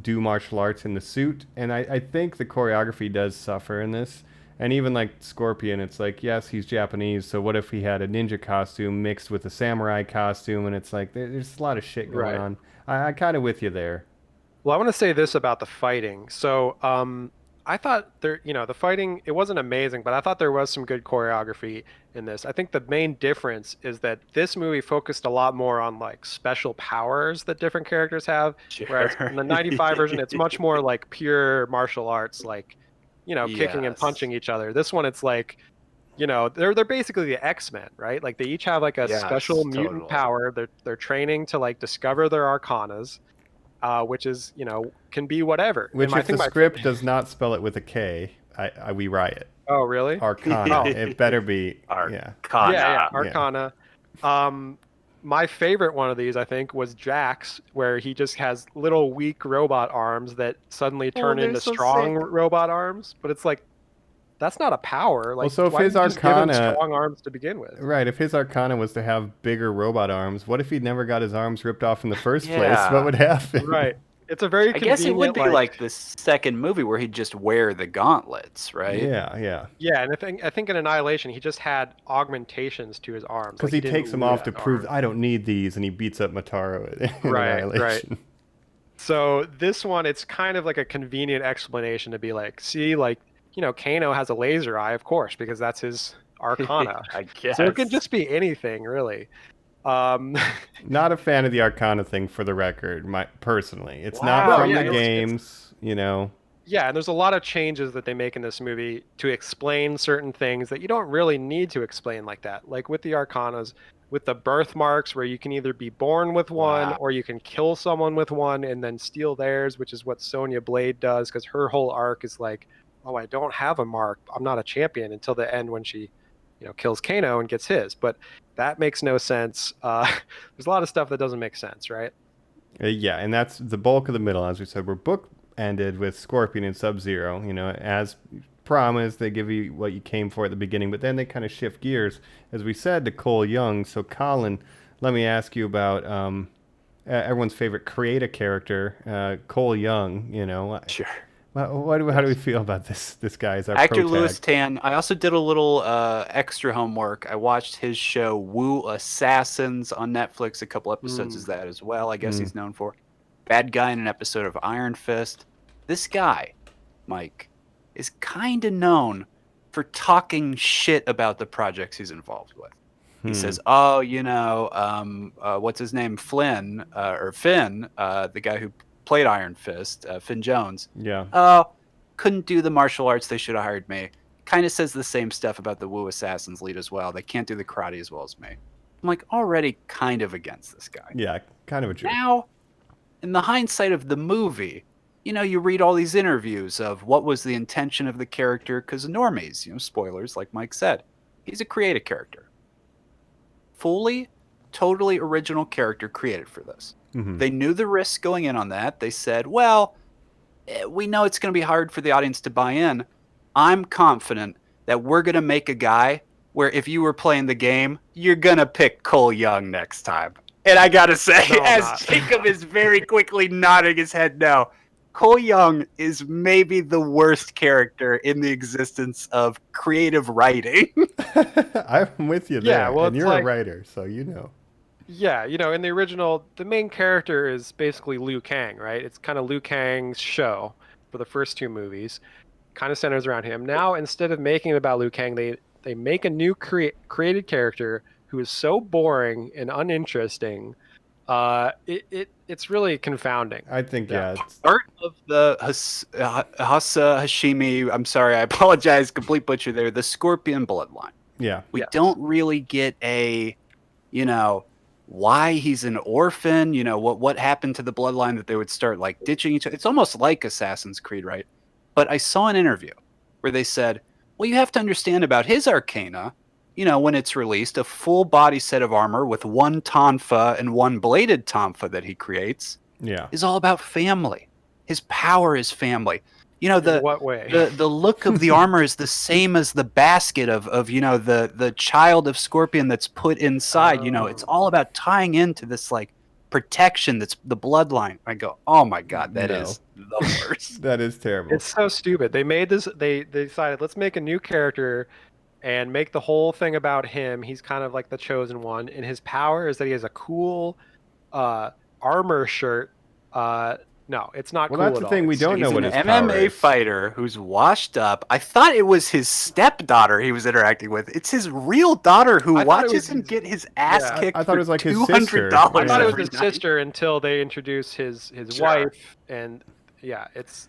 do martial arts in the suit. And I think the choreography does suffer in this. And even like Scorpion, it's like, yes, he's Japanese. So what if he had a ninja costume mixed with a samurai costume? And it's like there's a lot of shit going on. I kind of with you there. Well, I want to say this about the fighting. So, I thought the fighting, it wasn't amazing, but I thought there was some good choreography in this. I think the main difference is that this movie focused a lot more on like special powers that different characters have, whereas in the 95 version, it's much more like pure martial arts, like, kicking and punching each other. This one, it's like, they're basically the X-Men, right? Like they each have like a special mutant power. They're training to like discover their arcanas. Which is, can be whatever. Which, if the script does not spell it with a K, we riot. Oh, really? Arcana. It better be. Arcana. Yeah, Arcana. My favorite one of these, I think, was Jax, where he just has little weak robot arms that suddenly turn into strong robot arms. But it's like, that's not a power. Like, so if why his did you just give him Arcana, strong arms to begin with? Right, if his Arcana was to have bigger robot arms, what if he never got his arms ripped off in the first place? What would happen? Right. It's a very convenient, I guess it would be like the second movie where he'd just wear the gauntlets, right? Yeah. Yeah, and I think in Annihilation, he just had augmentations to his arms. Because he takes them off to prove, I don't need these, and he beats up Motaro in Annihilation. Right. So this one, it's kind of like a convenient explanation to be like, see, like, Kano has a laser eye, of course, because that's his Arcana. I guess. So it can just be anything, really. Not a fan of the Arcana thing, for the record, personally. It's not from the games, Yeah, and there's a lot of changes that they make in this movie to explain certain things that you don't really need to explain like that. Like with the Arcanas, with the birthmarks, where you can either be born with one or you can kill someone with one and then steal theirs, which is what Sonya Blade does, because her whole arc is like, oh, I don't have a mark. I'm not a champion until the end when she, kills Kano and gets his. But that makes no sense. There's a lot of stuff that doesn't make sense, right? Yeah, and that's the bulk of the middle. As we said, we're book ended with Scorpion and Sub-Zero. As promised, they give you what you came for at the beginning, but then they kind of shift gears, as we said, to Cole Young. So, Colin, let me ask you about everyone's favorite creative character, Cole Young. Sure. How do we feel about this guy as our actor protag? Louis Tan? I also did a little extra homework. I watched his show Wu Assassins on Netflix. A couple episodes of that as well. I guess he's known for bad guy in an episode of Iron Fist. This guy, Mike, is kind of known for talking shit about the projects he's involved with. He says, "Oh, what's his name, Finn, the guy who played Iron Fist, Finn Jones. Yeah. Oh, couldn't do the martial arts. They should have hired me." Kind of says the same stuff about the Wu Assassins lead as well. They can't do the karate as well as me. I'm like already kind of against this guy. Yeah, kind of a jerk. Now, in the hindsight of the movie, you read all these interviews of what was the intention of the character, because Normies, spoilers, like Mike said, he's a creative character. Fully, totally original character created for this. They knew the risks going in on that. They said, well, we know it's going to be hard for the audience to buy in. I'm confident that we're going to make a guy where if you were playing the game, you're going to pick Cole Young next time. And I got to say, Jacob is very quickly nodding his head no, Cole Young is maybe the worst character in the existence of creative writing. I'm with you there. Yeah, well, and you're a writer, so you know. Yeah, in the original, the main character is basically Liu Kang, right? It's kind of Liu Kang's show for the first two movies. Kind of centers around him. Now, instead of making it about Liu Kang, they make a new created character who is so boring and uninteresting It's really confounding. I think Yeah. it's, Part of the Hasa Hashimi, I'm sorry, I apologize, complete butcher there, the Scorpion bloodline. yeah. We Yes. don't really get a, why he's an orphan, what happened to the bloodline that they would start like ditching each other. It's almost like Assassin's Creed, right? But I saw an interview where they said, well, you have to understand about his arcana, when it's released, a full body set of armor with one tonfa and one bladed tonfa that he creates Yeah. is all about family. His power is family. In what way? The look of the armor is the same as the basket of the child of Scorpion that's put inside. It's all about tying into this like protection that's the bloodline. I go, oh my god, that is the worst. That is terrible. It's so stupid. They made this. They decided let's make a new character, and make the whole thing about him. He's kind of like the chosen one, and his power is that he has a cool armor shirt. No, it's not Well, cool that's at the all. thing. We It's- don't know He's what an his power MMA is. fighter who's washed up. I thought it was his stepdaughter he was interacting with. It's his real daughter who I thought it watches was him his- get his ass Yeah, kicked I thought it was like his for sister. $200 I thought it was every his night. sister until they introduced his Sure. wife, and yeah, it's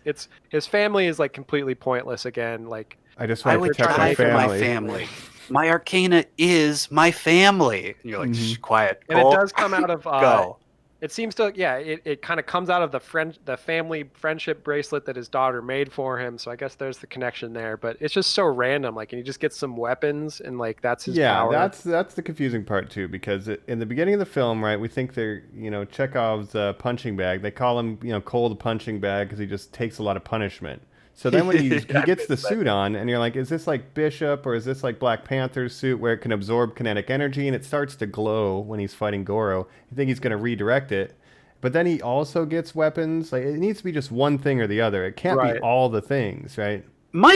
his family is like completely pointless again. Like I just I want to would protect die my for my family. family. My arcana is my family. And you're like, Mm-hmm. shh, quiet. and it Cole, does come out of go. It seems to, yeah, it kind of comes out of the family friendship bracelet that his daughter made for him. So I guess there's the connection there, but it's just so random. Like, and he just gets some weapons, and like that's his power. that's the confusing part too, because in the beginning of the film, right, we think they're Chekhov's punching bag. They call him Cole the punching bag because he just takes a lot of punishment. So then when he gets the suit on, and you're like, is this like Bishop or is this like Black Panther's suit where it can absorb kinetic energy and it starts to glow when he's fighting Goro? You think he's going to redirect it, but then he also gets weapons. Like, it needs to be just one thing or the other. It can't be Right. all the things, right? My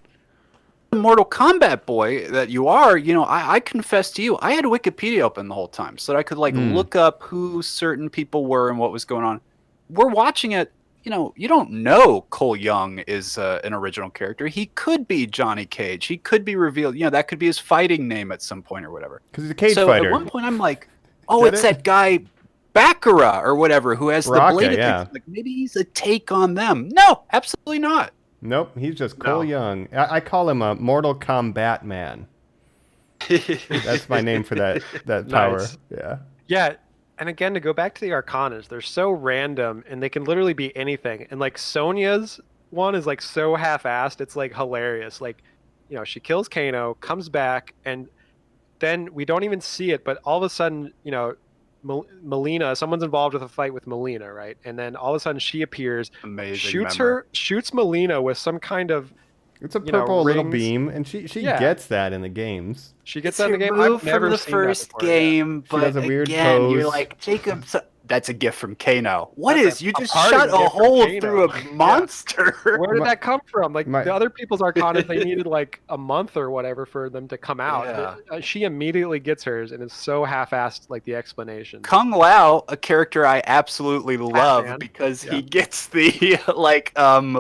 Mortal Kombat boy that you are, I confess to you, I had Wikipedia open the whole time so that I could like look up who certain people were and what was going on. We're watching it. You don't know Cole Young is an original character. He could be Johnny Cage. He could be revealed. That could be his fighting name at some point or whatever. Because he's a cage So fighter. at one point, I'm like, oh, Get it's it? that guy Baccarat or whatever who has Baraka, the bladed yeah. things. Like, maybe he's a take on them. No, absolutely not. Nope, he's just Cole No. Young. I call him a Mortal Kombat man. That's my name for that power. Nice. Yeah. Yeah, and again, to go back to the Arcanas, they're so random, and they can literally be anything. And like Sonya's one is like so half-assed, it's like hilarious. Like, she kills Kano, comes back, and then we don't even see it, but all of a sudden, Melina, someone's involved with a fight with Melina, right? And then all of a sudden she appears, Amazing. memory. shoots Melina with some kind of, It's a You know, purple little rings. beam, and she Yeah. gets that in the games. she gets It's that in the your game. I've move never from the seen that first before, yeah. game, but does a weird again, you're pose. like, Jacob, that's a gift from Kano. What That's is? You a just party shot gift a from hole Kano. through a Yeah. monster. Where did My- that come from? Like my- the other people's Arcanas, they needed like a month or whatever for them to come out. Yeah. She immediately gets hers, and it's so half-assed, like the explanation. Kung Lao, a character I absolutely love Man. because Yeah. he gets the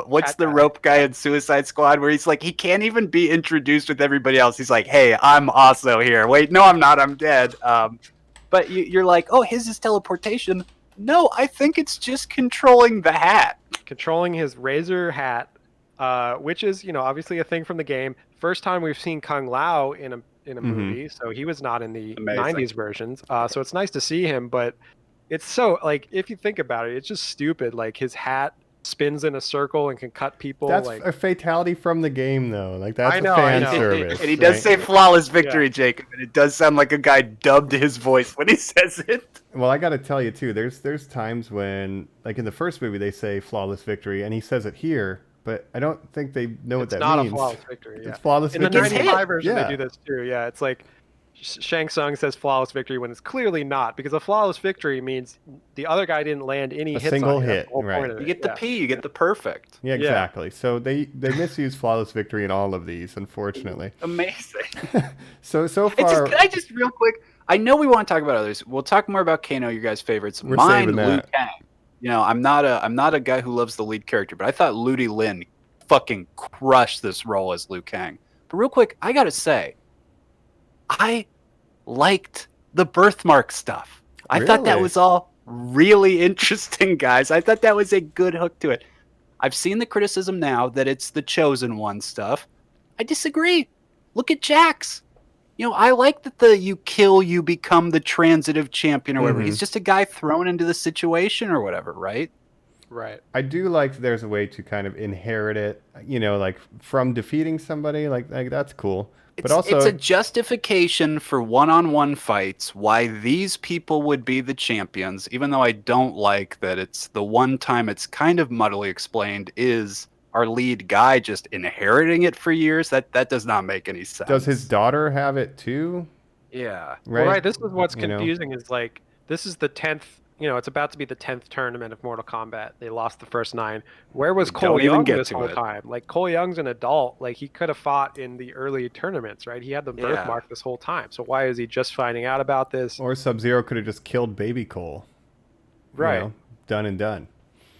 what's Cat the Man. rope guy in Suicide Squad where he's like he can't even be introduced with everybody else. He's like, hey, I'm also here. Wait, no, I'm not. I'm dead. But you're like, oh, his is teleportation. No, I think it's just controlling the hat. Controlling his razor hat, which is obviously a thing from the game. First time we've seen Kung Lao in a Mhm. movie, so he was not in the Amazing. 90s versions. So it's nice to see him, but it's so like if you think about it, it's just stupid. Like his hat spins in a circle and can cut people. That's like a fatality from the game, though. Like that's I know, a I fan know. service. And he does right? say flawless victory, Jacob, and it does sound like a guy dubbed his voice when he says it. Well, I got to tell you too. There's times when, like in the first movie, they say flawless victory, and he says it here, but I don't think they know what it's that not means. a flawless victory. Yeah. It's flawless In the victory. 95 version, Yeah. they do this too. Yeah, it's like Shang Tsung says flawless victory when it's clearly not, because a flawless victory means the other guy didn't land any A hits single on you. That's hit, the whole right. point of You it. get the Yeah. P, you get the perfect. Yeah, exactly. So they misuse flawless victory in all of these, unfortunately. Amazing. So Can far, I just real quick? I know we want to talk about others. We'll talk more about Kano, your guys' favorites. We're Mine, saving Liu that. Kang. I'm not a guy who loves the lead character, but I thought Ludi Lin fucking crushed this role as Liu Kang. But real quick, I gotta say, I liked the birthmark stuff. I thought that Really? was all really interesting, guys. I thought that was a good hook to it. I've seen the criticism now that it's the chosen one stuff. I disagree. Look at Jax. I like that you kill, you become the transitive champion or whatever. He's just a guy thrown into the situation or whatever, right? Right. I do like that there's a way to kind of inherit it, like from defeating somebody. Like that's cool. But also, it's a justification for one-on-one fights why these people would be the champions, even though I don't like that it's the one time it's kind of muddily explained is our lead guy just inheriting it for years. That does not make any sense. Does his daughter have it too? Yeah. Right. Well, right. This is what's You know? confusing is like this is the 10th. It's about to be the 10th tournament of Mortal Kombat. They lost the first 9. Where was Cole don't even Young get this to whole it. time? Like Cole Young's an adult. Like he could have fought in the early tournaments, right? He had the Yeah. birthmark this whole time. So why is he just finding out about this? Or Sub-Zero could have just killed Baby Cole. Right. Done and done.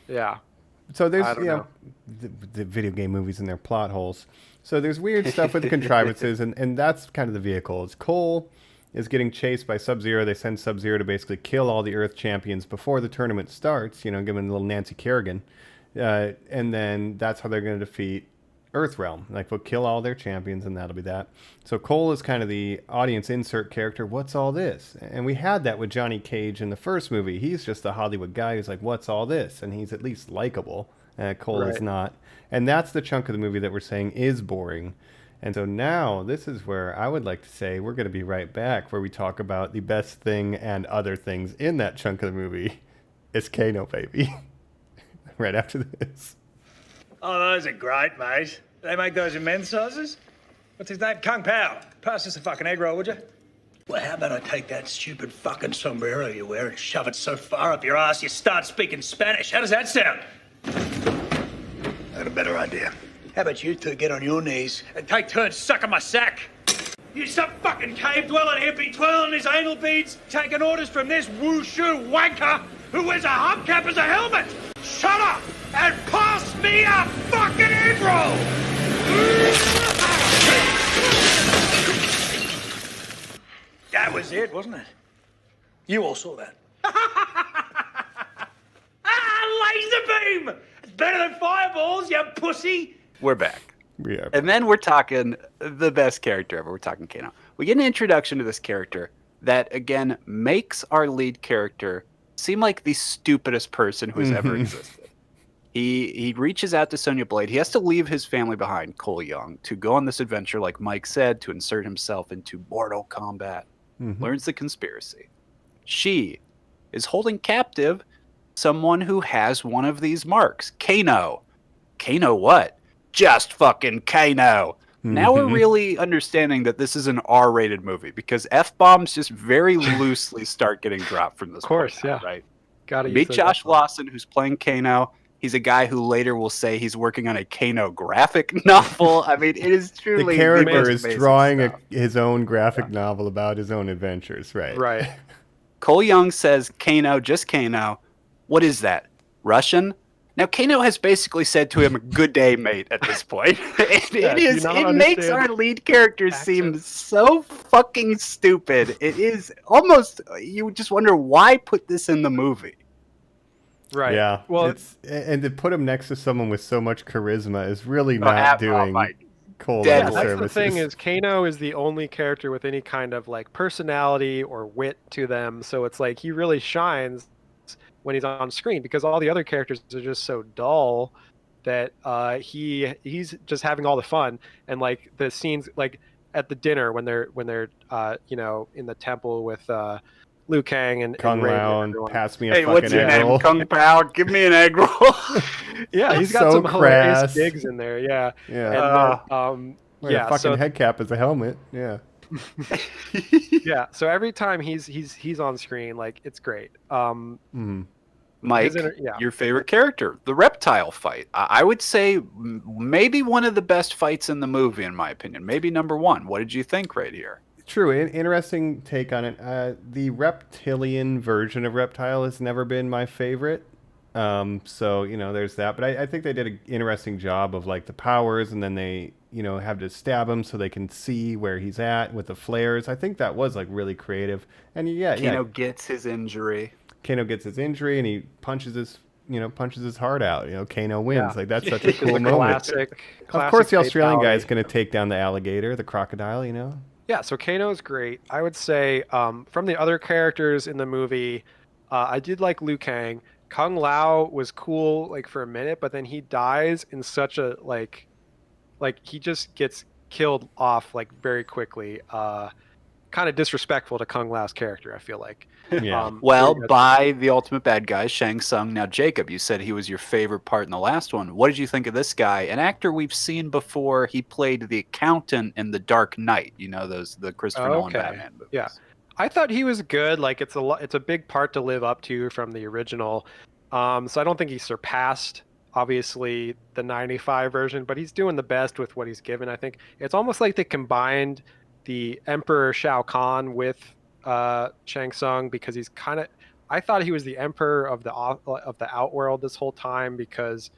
Yeah. So there's, I don't know. the video game movies and their plot holes. So there's weird stuff with the contrivances, and that's kind of the vehicle. It's Cole is getting chased by Sub-Zero. They send Sub-Zero to basically kill all the Earth champions before the tournament starts, give them a little Nancy Kerrigan. And then that's how they're going to defeat Earthrealm. Like, we'll kill all their champions, and that'll be that. So Cole is kind of the audience insert character. What's all this? And we had that with Johnny Cage in the first movie. He's just a Hollywood guy who's like, what's all this? And he's at least likable. Cole is Right. not. And that's the chunk of the movie that we're saying is boring. And so now this is where I would like to say we're going to be right back, where we talk about the best thing and other things in that chunk of the movie. It's Kano, baby. Right after this. Oh, those are great, mate. They make those in men's sizes? What's his name? Kung Pao. Pass us a fucking egg roll, would you? Well, how about I take that stupid fucking sombrero you wear and shove it so far up your ass you start speaking Spanish? How does that sound? I got a better idea. How about you two get on your knees and take turns sucking my sack? You some fucking cave dweller hippie twirling his anal beads, taking orders from this wushu wanker who wears a hubcap as a helmet! Shut up and pass me a fucking egg roll! That was it, wasn't it? You all saw that. Laser beam! It's better than fireballs, you pussy! We're back. Yeah. And then we're talking the best character ever. We're talking Kano. We get an introduction to this character that, again, makes our lead character seem like the stupidest person who's ever existed. He reaches out to Sonya Blade. He has to leave his family behind, Cole Young, to go on this adventure, like Mike said, to insert himself into Mortal Kombat. Learns the conspiracy. She is holding captive someone who has one of these marks. Kano. Kano what? Just fucking Kano. Now we're really understanding that this is an R-rated movie because F-bombs just very loosely start getting dropped from this. Of course, point out, yeah. right? Gotta Meet use those Josh F-bombs. Lawson, who's playing Kano. He's a guy who later will say he's working on a Kano graphic novel. I mean, it is truly The character most is amazing drawing stuff. his own graphic novel about his own adventures, right? Right. Cole Young says, Kano, just Kano. What is that? Russian? Now, Kano has basically said to him, good day, mate, at this point. Yeah, do you not it makes understand our lead character seem accents? so fucking stupid. It is almost, you just wonder why put this in the movie. Right. Yeah. Well, And to put him next to someone with so much charisma is really Oh, not oh doing my- Cole Dead any last that's services. the thing is Kano is the only character with any kind of like personality or wit to them. So it's like he really shines when he's on screen because all the other characters are just so dull that he's just having all the fun and like the scenes like at the dinner when they're in the temple with Liu Kang and Kung Raiden Lao and and everyone. pass me a Hey, fucking what's your egg name? roll. Kung Pao? Give me an egg roll. Yeah, he's got So some hilarious crass. gigs in there. Yeah. Yeah. And then, Wearing a yeah, fucking so head cap as a helmet. Yeah. yeah, so every time he's on screen, like it's great. Mike, yeah. your favorite character, the Reptile fight. I would say maybe one of the best fights in the movie, in my opinion. Maybe number one. What did you think right here? True. Interesting take on it. The reptilian version of Reptile has never been my favorite. So, there's that. But I think they did an interesting job of like the powers and then they, have to stab him so they can see where he's at with the flares. I think that was like really creative. And Kano gets his injury. Kano gets his injury and he punches his heart out. Kano wins. Yeah. Like that's such a Which is cool a moment. classic Of course, the Australian guy is fatality. going to take down the alligator, the crocodile. Yeah, so Kano is great. I would say from the other characters in the movie, I did like Liu Kang. Kung Lao was cool like for a minute, but then he dies in such a like he just gets killed off like very quickly. Kind of disrespectful to Kung Lao's character, I feel like. Yeah. Well, very good. by the ultimate bad guy, Shang Tsung. Now, Jacob, you said he was your favorite part in the last one. What did you think of this guy? An actor we've seen before. He played the accountant in The Dark Knight. The Christopher Nolan Batman movies. Yeah. I thought he was good. Like it's a big part to live up to from the original. So I don't think he surpassed obviously the 95 version, but he's doing the best with what he's given. I think it's almost like they combined the Emperor Shao Kahn with Shang Tsung because he's kind of. I thought he was the Emperor of the Outworld this whole time because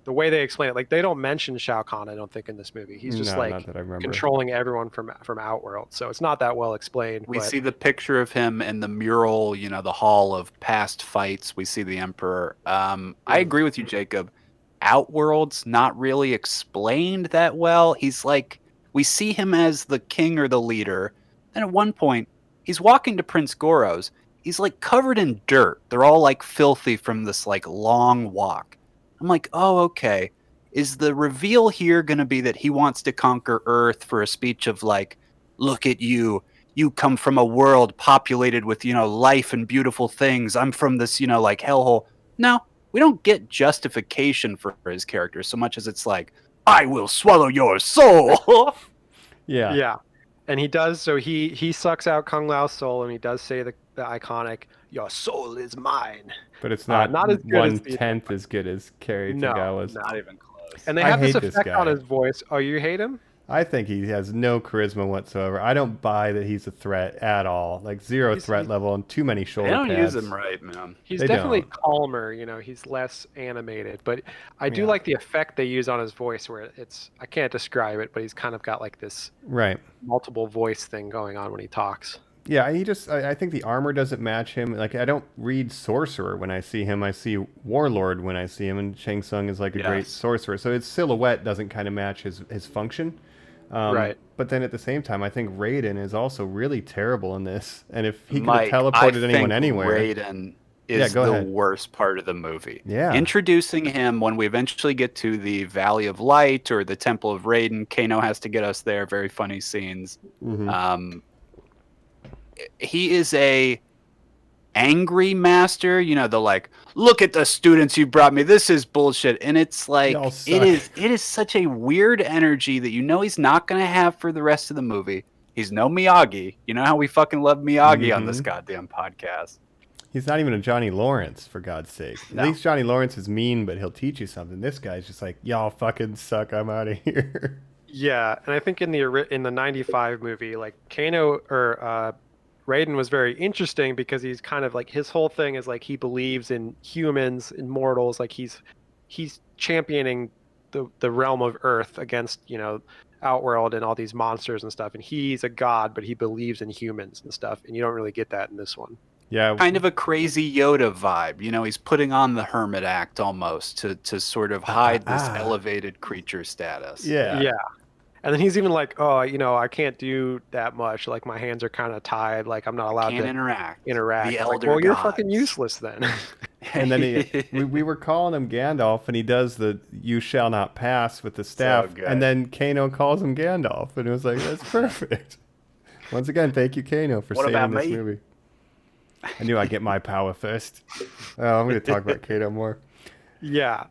the way they explain it, like they don't mention Shao Kahn, I don't think in this movie. He's just No, like not that I remember. controlling everyone from Outworld, so it's not that well explained. We but... see the picture of him in the mural, the hall of past fights. We see the Emperor. I agree with you, Jacob. Outworld's not really explained that well. He's like, we see him as the king or the leader. Then at one point, he's walking to Prince Goro's. He's like covered in dirt. They're all like filthy from this like long walk. I'm like, oh, okay. Is the reveal here going to be that he wants to conquer Earth for a speech of like, look at you. You come from a world populated with, life and beautiful things. I'm from this, like hellhole. No, we don't get justification for his character so much as it's like, I will swallow your soul. Yeah. Yeah. And he does, so he sucks out Kung Lao's soul and he does say the iconic, your soul is mine. But it's not as good as 1/10 as good as cary-hiroyuki's. Not even close. And they I have this hate this effect guy. on his voice. Oh, you hate him? I think he has no charisma whatsoever. I don't buy that he's a threat at all. Like zero threat level and too many shoulder They don't pads. use him right, man. He's They definitely don't. calmer, he's less animated. But I do like the effect they use on his voice where I can't describe it, but he's kind of got like this Right. multiple voice thing going on when he talks. Yeah, I think the armor doesn't match him. Like, I don't read sorcerer when I see him. I see warlord when I see him, and Shang Tsung is like a great sorcerer. So his silhouette doesn't kind of match his function. Right. But then at the same time, I think Raiden is also really terrible in this. And if he could Mike, have teleported I anyone think anywhere. Raiden is go the ahead. worst part of the movie. Yeah. Introducing him when we eventually get to the Valley of Light or the Temple of Raiden. Kano has to get us there. Very funny scenes. Mhm. He is a angry master, the like, look at the students you brought me, this is bullshit. And it's like Y'all it suck. is such a weird energy that he's not gonna have for the rest of the movie. He's no Miyagi. You know how we fucking love Miyagi on this goddamn podcast. He's not even a Johnny Lawrence, for God's sake. No. At least Johnny Lawrence is mean, but he'll teach you something. This guy's just like, y'all fucking suck, I'm out of here. Yeah, and I think in the 95 movie, like Kano or Raiden was very interesting because he's kind of like his whole thing is like he believes in humans, in mortals, like he's championing the realm of Earth against, Outworld and all these monsters and stuff. And he's a god, but he believes in humans and stuff. And you don't really get that in this one. Yeah. Kind of a crazy Yoda vibe. He's putting on the hermit act almost to sort of hide this elevated creature status. Yeah. Yeah. And then he's even like, oh, I can't do that much. Like my hands are kind of tied. Like I'm not allowed Can't to interact. The I'm like, elder well, you're fucking useless then. And then we were calling him Gandalf, and he does the "you shall not pass" with the staff, good. and then Kano calls him Gandalf, and it was like, that's perfect. Once again, thank you, Kano, for What saving about this me? movie. I knew I'd get my power first. Oh, I'm going to talk about Kano more. Yeah.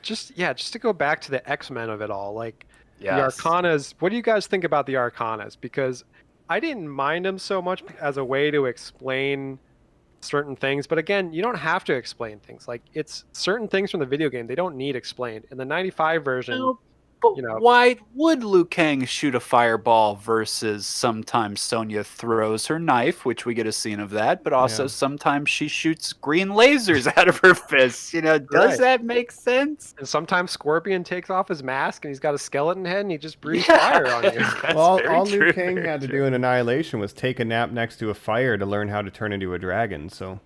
Just to go back to the X-Men of it all, like Yes. the Arcanas. What do you guys think about the Arcanas? Because I didn't mind them so much as a way to explain certain things, but again, you don't have to explain things. Like it's certain things from the video game they don't need explained. In the 95 version, No, but why would Liu Kang shoot a fireball versus sometimes Sonya throws her knife, which we get a scene of that, but also sometimes she shoots green lasers out of her fists. Does that make sense? and sometimes Scorpion takes off his mask and he's got a skeleton head and he just breathes fire on you. That's Well, very all true, Liu Kang very had to true. do in Annihilation was take a nap next to a fire to learn how to turn into a dragon. So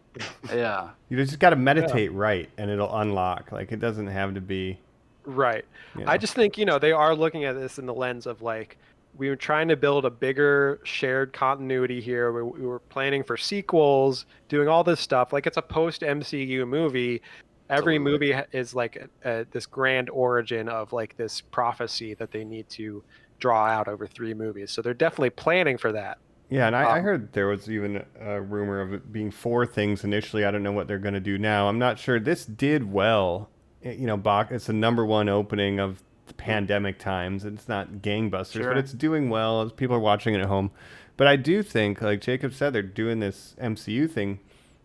Yeah. You just got to meditate right, and it'll unlock. Like, it doesn't have to be. Right. You I know. just think, they are looking at this in the lens of like, we were trying to build a bigger shared continuity here. We were planning for sequels, doing all this stuff. Like, it's a post MCU movie. Every Absolutely. movie is like this grand origin of like this prophecy that they need to draw out over 3 movies. So they're definitely planning for that. Yeah, and I heard there was even a rumor of it being 4 things initially. I don't know what they're going to do now. I'm not sure. This did well. It's the #1 opening of the pandemic times. It's not gangbusters, Sure. but it's doing well as people are watching it at home. But I do think, like Jacob said, they're doing this MCU thing.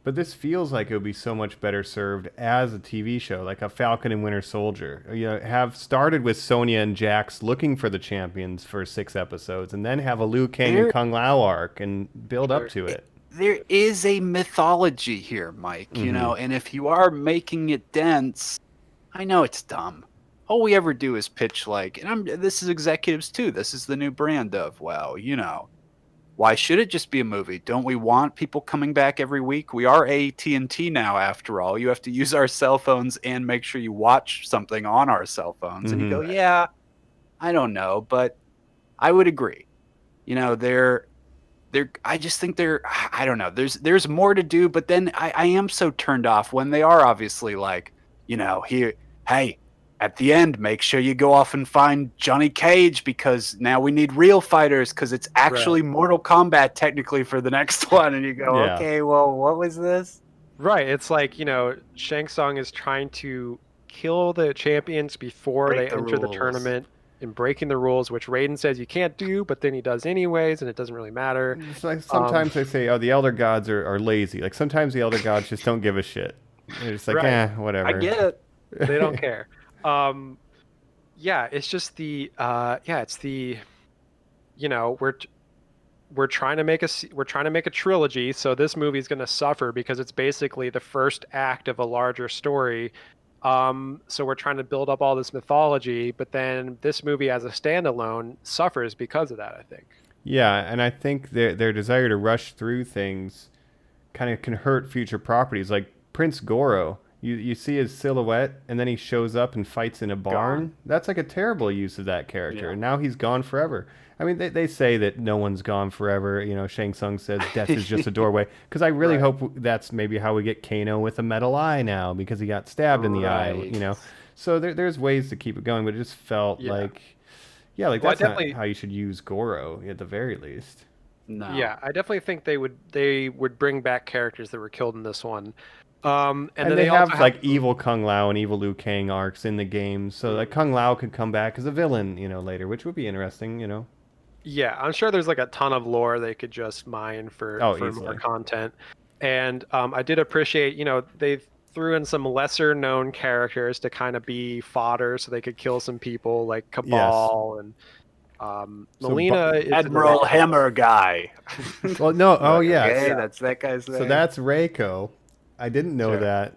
But this feels like it would be so much better served as a TV show, like a Falcon and Winter Soldier. Have started with Sonya and Jax looking for the champions for 6 episodes, and then have a Liu Kang and Kung Lao arc and build up to it. There is a mythology here, Mike, and if you are making it dense, I know it's dumb. All we ever do is pitch this is executives too. This is the new brand of, why should it just be a movie? Don't we want people coming back every week? We are AT&T now, after all. You have to use our cell phones and make sure you watch something on our cell phones. And you go, yeah, I don't know, but I would agree. I just think I don't know. There's more to do, but then I am so turned off when they are obviously here, hey, at the end, make sure you go off and find Johnny Cage because now we need real fighters because it's actually Mortal Kombat technically for the next one. And you go, okay, well, what was this? Right. It's like, Shang Tsung is trying to kill the champions before they enter the tournament and breaking the rules, which Raiden says you can't do, but then he does anyways, and it doesn't really matter. It's like sometimes they say, the Elder Gods are lazy. Like, sometimes the Elder Gods just don't give a shit. They're just like, whatever. I get it. They don't care. It's just we're trying to make a trilogy, so this movie is going to suffer because it's basically the first act of a larger story. So we're trying to build up all this mythology, but then this movie as a standalone suffers because of that, I think. Yeah, and I think their desire to rush through things kind of can hurt future properties. Like Prince Goro, you see his silhouette, and then he shows up and fights in a barn. Gone. That's like a terrible use of that character. Yeah. And now he's gone forever. I mean, they say that no one's gone forever. Shang Tsung says death is just a doorway. Because I really hope that's maybe how we get Kano with a metal eye now, because he got stabbed in the eye. So there's ways to keep it going, but it just felt like that's not how you should use Goro at the very least. No. Yeah, I definitely think they would bring back characters that were killed in this one. And then they have also like evil Kung Lao and evil Liu Kang arcs in the game, so like Kung Lao could come back as a villain, later, which would be interesting, Yeah, I'm sure there's like a ton of lore they could just mine for more content. And I did appreciate, they threw in some lesser known characters to kind of be fodder so they could kill some people like Cabal and Melina is Admiral Hammer guy. Well, no, Okay, that's that guy's name. So that's Reiko. I didn't know that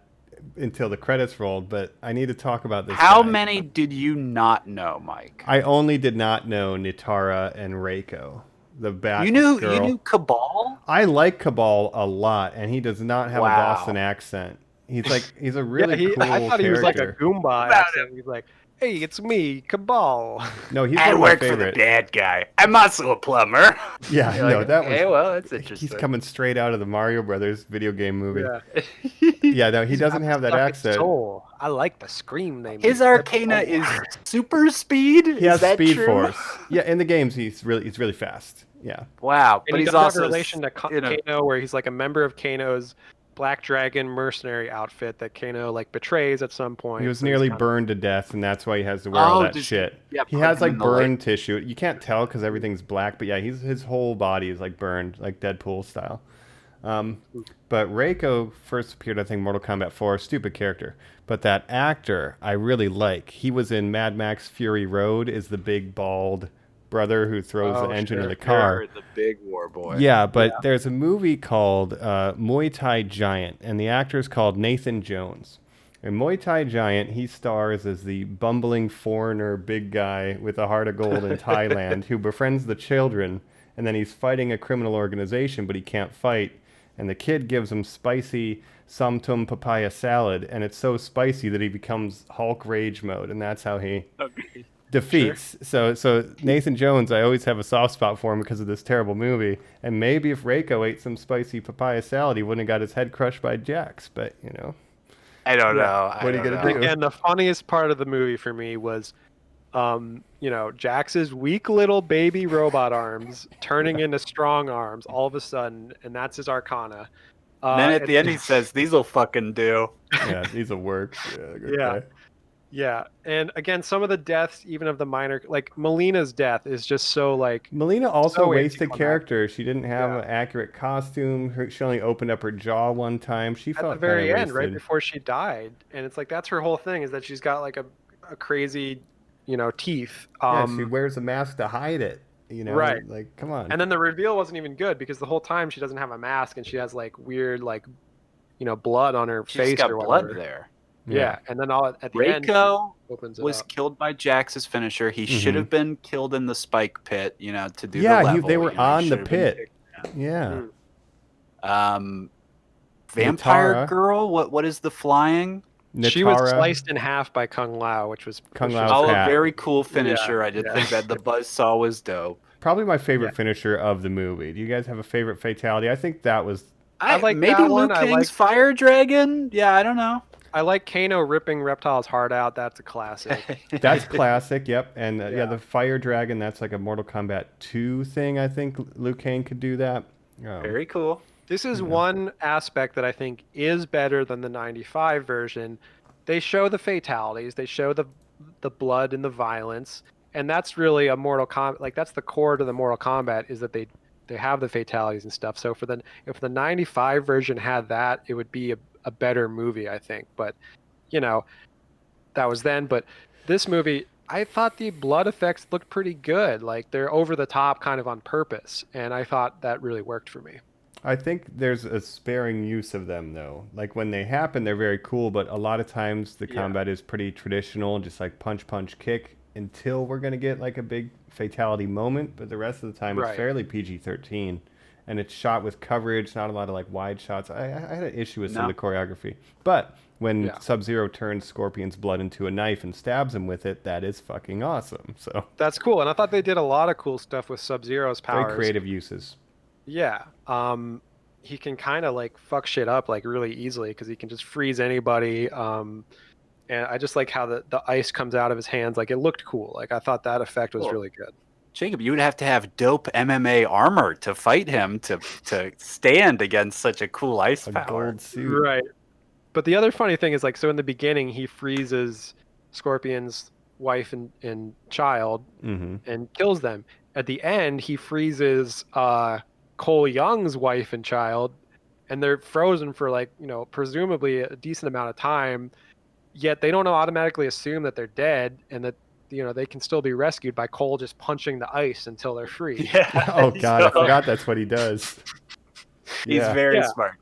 until the credits rolled, but I need to talk about this. How guy. many did you not know, Mike? I only did not know Nitara and Reiko, the bad You knew girl. Cabal? I like Cabal a lot, and he does not have a Boston accent. He's a really cool I thought character. he was like a Goomba accent. He's like, hey, it's me, Cabal. No, he's I one of work my for the favorite. bad guy. I'm also a plumber. Yeah, You're no, like, that okay, was. well, that's interesting. He's coming straight out of the Mario Brothers video game movie. Yeah. Yeah, no, he doesn't have that accent. Soul. I like the scream they His make. Arcana is super speed. He has is that Speed true? Force. Yeah, in the games he's really fast. Yeah. Wow, And but he he's does also have a relation to Kano, where he's like a member of Kano's Black Dragon mercenary outfit that Kano like betrays at some point. He was So he's nearly kind of- burned to death, and that's why he has to wear all that just- shit. yeah, He put has him like in the burn lake. tissue. You can't tell because everything's black, but yeah, his whole body is like burned, like Deadpool style. But Reiko first appeared, I think, Mortal Kombat 4. Stupid character, but that actor I really like. He was in Mad Max Fury Road. Is the big bald brother who throws the engine in the car. The big war boy. Yeah, but there's a movie called Muay Thai Giant, and the actor is called Nathan Jones. In Muay Thai Giant, he stars as the bumbling foreigner big guy with a heart of gold in Thailand who befriends the children, and then he's fighting a criminal organization, but he can't fight. and the kid gives him spicy Samtum papaya salad, and it's so spicy that he becomes Hulk rage mode, and that's how he defeats. So Nathan Jones, I always have a soft spot for him because of this terrible movie. And maybe if Reiko ate some spicy papaya salad, he wouldn't have got his head crushed by Jax. But you know, I don't know. what are you gonna do? Again, the funniest part of the movie for me was, you know, Jax's weak little baby robot arms turning into strong arms all of a sudden, and that's his arcana. Then at the end he says, "These'll fucking do." Yeah, these'll work. Yeah. Yeah, and again, some of the deaths, even of the minor, like Melina's death, is just so like. Melina also so wasted anticlimactic. character. She didn't have an accurate costume. She only opened up her jaw one time. She At felt the very kinda end, right wasted. before she died, and it's like that's her whole thing is that she's got like a crazy, you know, teeth. Yeah, she wears a mask to hide it. You know, Right. like come on. And then the reveal wasn't even good because the whole time she doesn't have a mask and she has like weird like, you know, blood on her She's face got or blood whatever. there. Yeah, and then all at the end, Reiko she opens it was up. killed by Jax's finisher. He should have been killed in the spike pit, you know, to do Yeah, the level. they were you know, he on the should have been pit. kicked Yeah. Vampire Natara. Girl. What is the flying? She was Natara, sliced in half by Kung Lao, which was Kung which Lao's was- Oh, hat. a very cool finisher. Yeah, I did yeah. think that the buzzsaw was dope. Probably my favorite finisher of the movie. Do you guys have a favorite fatality? I think that was I like maybe that Liu one. I Kang's like- Fire Dragon. Yeah, I don't know. I like Kano ripping Reptile's heart out. That's a classic. that's classic. Yep, and yeah, Yeah. the Fire Dragon. That's like a Mortal Kombat 2 thing. I think Liu Kang could do that. Very cool. This is one aspect that I think is better than the 95 version. They show the fatalities, they show the blood and the violence, and that's really a Mortal Kombat. Like that's the core to the Mortal Kombat is that they have the fatalities and stuff. So if the 95 version had that, it would be a better movie, I think. But you know, that was then. But this movie, I thought the blood effects looked pretty good. Like they're over the top, kind of on purpose, and I thought that really worked for me. I think there's a sparing use of them though. Like when they happen, they're very cool, but a lot of times the combat is pretty traditional, just like punch, punch, kick, until we're gonna get like a big fatality moment. But the rest of the time, Right. it's fairly PG-13, and it's shot with coverage, not a lot of like wide shots. I had an issue with some of the choreography, but when Sub-Zero turns Scorpion's blood into a knife and stabs him with it, that is fucking awesome. So That's cool, and I thought they did a lot of cool stuff with Sub-Zero's powers. very creative uses. Yeah. He can kind of like fuck shit up like really easily because he can just freeze anybody. And I just like how the ice comes out of his hands. Like it looked cool. Like I thought that effect was really good. Jacob, you would have to have dope MMA armor to fight him to stand against such a cool ice power. Gold suit. Right. But the other funny thing is like, so in the beginning, he freezes Scorpion's wife and child and kills them. At the end, he freezes Cole Young's wife and child, and they're frozen for like, you know, presumably a decent amount of time, yet they don't automatically assume that they're dead and that, you know, they can still be rescued by Cole just punching the ice until they're free. Yeah. Oh god, I forgot that's what he does. He's very smart.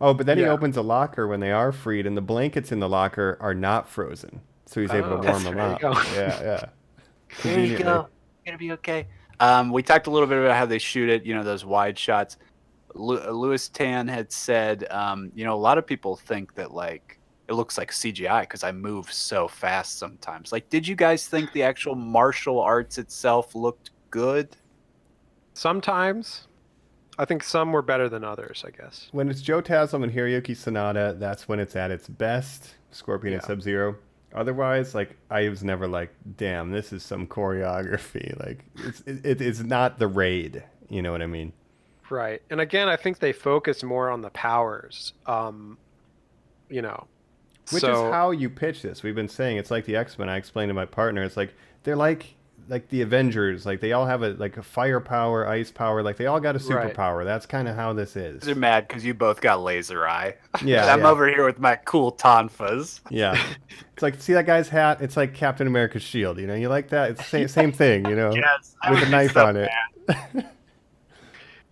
Oh, but then he opens a locker when they are freed, and the blankets in the locker are not frozen, so he's able to warm them up. Yeah. There you go. Gonna be okay. We talked a little bit about how they shoot it, you know, those wide shots. Louis Tan had said, you know, a lot of people think that like it looks like CGI because I move so fast sometimes. Like, did you guys think the actual martial arts itself looked good? Sometimes. I think some were better than others, I guess. When it's Joe Taslim and Hiroyuki Sanada, that's when it's at its best. Scorpion and Sub-Zero. Otherwise, like I was never like, damn, this is some choreography. Like it's not the Raid. You know what I mean? Right. And again, I think they focus more on the powers. You know. Which is how you pitch this. We've been saying it's like the X-Men. I explained to my partner. It's like they're like the Avengers. Like they all have a fire power, ice power. Like they all got a superpower. That's kind of how this is. They're mad because you both got laser eye. Yeah, I'm over here with my cool tonfas. Yeah, it's like, see that guy's hat? It's like Captain America's shield. You know, you like that? It's the same thing. You know, Yes, I with a would be knife so on it.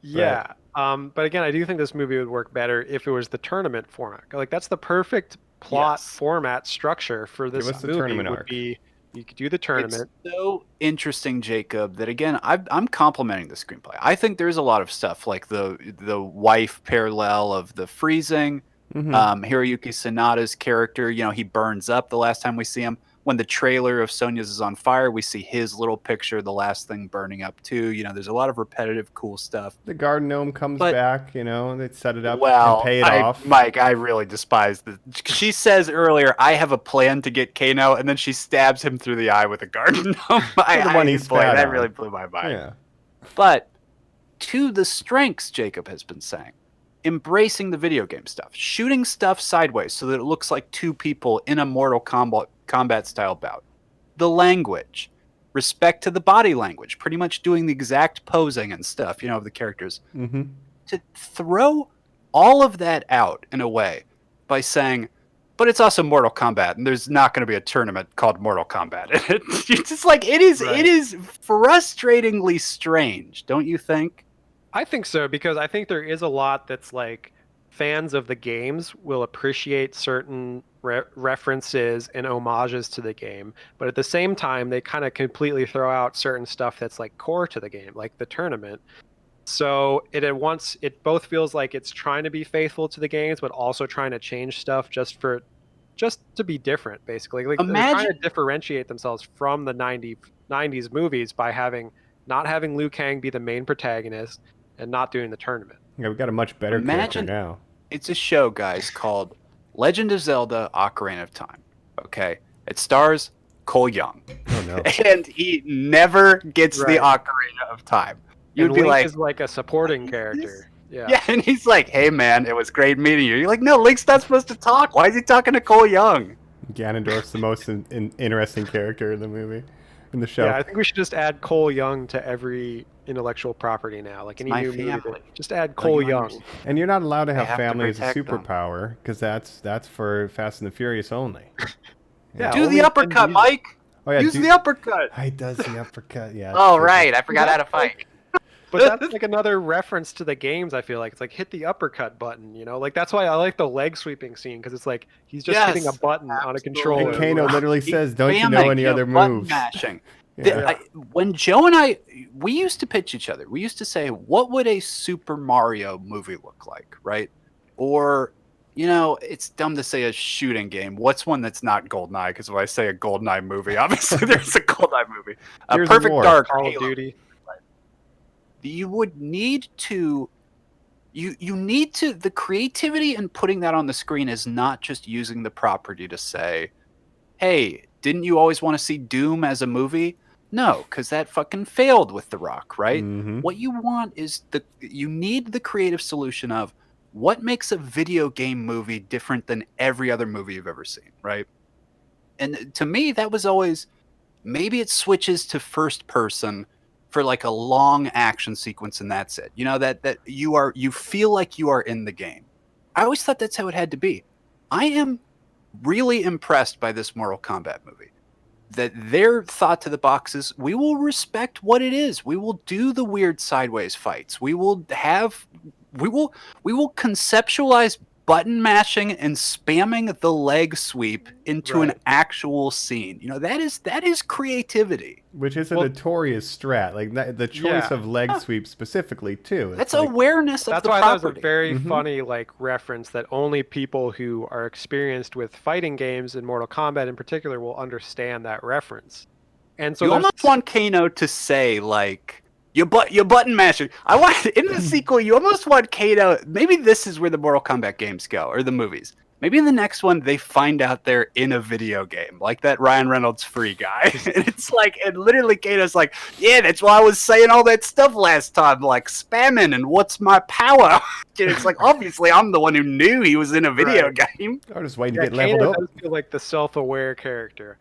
Yeah. But again, I do think this movie would work better if it was the tournament format. Like that's the perfect plot format structure for this Give us the movie. tournament Would arc. be You could do the tournament. It's so interesting, Jacob, that again, I'm complimenting the screenplay. I think there's a lot of stuff like the wife parallel of the freezing, Hiroyuki Sanada's character. You know, he burns up the last time we see him. When the trailer of Sonya's is on fire, we see his little picture, the last thing burning up too. You know, there's a lot of repetitive, cool stuff. The garden gnome comes back, you know, and they set it up Well, and pay it off. Mike, I really despise this. She says earlier, "I have a plan to get Kano," and then she stabs him through the eye with a garden gnome. That really blew my mind. Yeah. But to the strengths, Jacob has been saying, embracing the video game stuff, shooting stuff sideways so that it looks like two people in a Mortal Kombat style bout. The language, respect to the body language, pretty much doing the exact posing and stuff, you know, of the characters. Mm-hmm. To throw all of that out in a way by saying, but it's also Mortal Kombat, and there's not going to be a tournament called Mortal Kombat. It's just like it is frustratingly strange, don't you think? I think so, because I think there is a lot that's like fans of the games will appreciate certain references and homages to the game, but at the same time they kind of completely throw out certain stuff that's like core to the game, like the tournament. So it both feels like it's trying to be faithful to the games, but also trying to change stuff just to be different, basically. Like they're trying to differentiate themselves from the 90s movies by not having Liu Kang be the main protagonist and not doing the tournament. Yeah, we got a much better character now. It's a show, guys, called Legend of Zelda: Ocarina of Time. Okay, it stars Cole Young. Oh no! And he never gets the Ocarina of Time. You'd and be Link like, is like a supporting character. Yeah. Yeah, and he's like, "Hey, man, it was great meeting you." You're like, "No, Link's not supposed to talk. Why is he talking to Cole Young?" Ganondorf's the most interesting character in the movie, in the show. Yeah, I think we should just add Cole Young to every intellectual property now. Like any new movie, just add Cole Young. And you're not allowed to have have to family as a protect them. superpower, because that's for Fast and the Furious only. Yeah, Do only the uppercut, Mike. Oh yeah, Use the uppercut. He does the uppercut. Yeah. Oh right, I forgot how to fight. But that's like another reference to the games. I feel like it's like hit the uppercut button. You know, like that's why I like the leg sweeping scene, because it's like he's just hitting a button on a controller. And Kano literally says, "Don't you know any other moves?" Mashing. Yeah. When Joe and I, we used to pitch each other. We used to say, "What would a Super Mario movie look like?" Right? Or, you know, it's dumb to say a shooting game. What's one that's not GoldenEye? Because when I say a GoldenEye movie, obviously there's a GoldenEye movie. A Gears of Perfect War, Dark, Call of Halo. Duty. You would need to you need to, the creativity in putting that on the screen is not just using the property to say, hey, didn't you always want to see Doom as a movie? No, because that fucking failed with The Rock, right? Mhm. What you want is you need the creative solution of what makes a video game movie different than every other movie you've ever seen, right? And to me, that was always, maybe it switches to first person for like a long action sequence and that's it. You know, that you feel like you are in the game. I always thought that's how it had to be. I am really impressed by this Mortal Kombat movie. That their thought to the box is, we will respect what it is. We will do the weird sideways fights. We will conceptualize button mashing and spamming the leg sweep into an actual scene. You know, that is creativity. Which is a notorious strat. Like the choice of leg sweep specifically too. That's like, awareness of That's the why property. that was a very funny like reference that only people who are experienced with fighting games and Mortal Kombat in particular will understand that reference. And so You almost want Kano to say like, you button mashing. I want in the sequel. You almost want Kano. Maybe this is where the Mortal Kombat games go, or the movies. Maybe in the next one they find out they're in a video game, like that Ryan Reynolds free guy. And it's like, and literally Kano's like, yeah, that's why I was saying all that stuff last time, like spamming and what's my power. And it's like, obviously I'm the one who knew he was in a video game. I'm just waiting to get Kano leveled up. does feel like the self-aware character.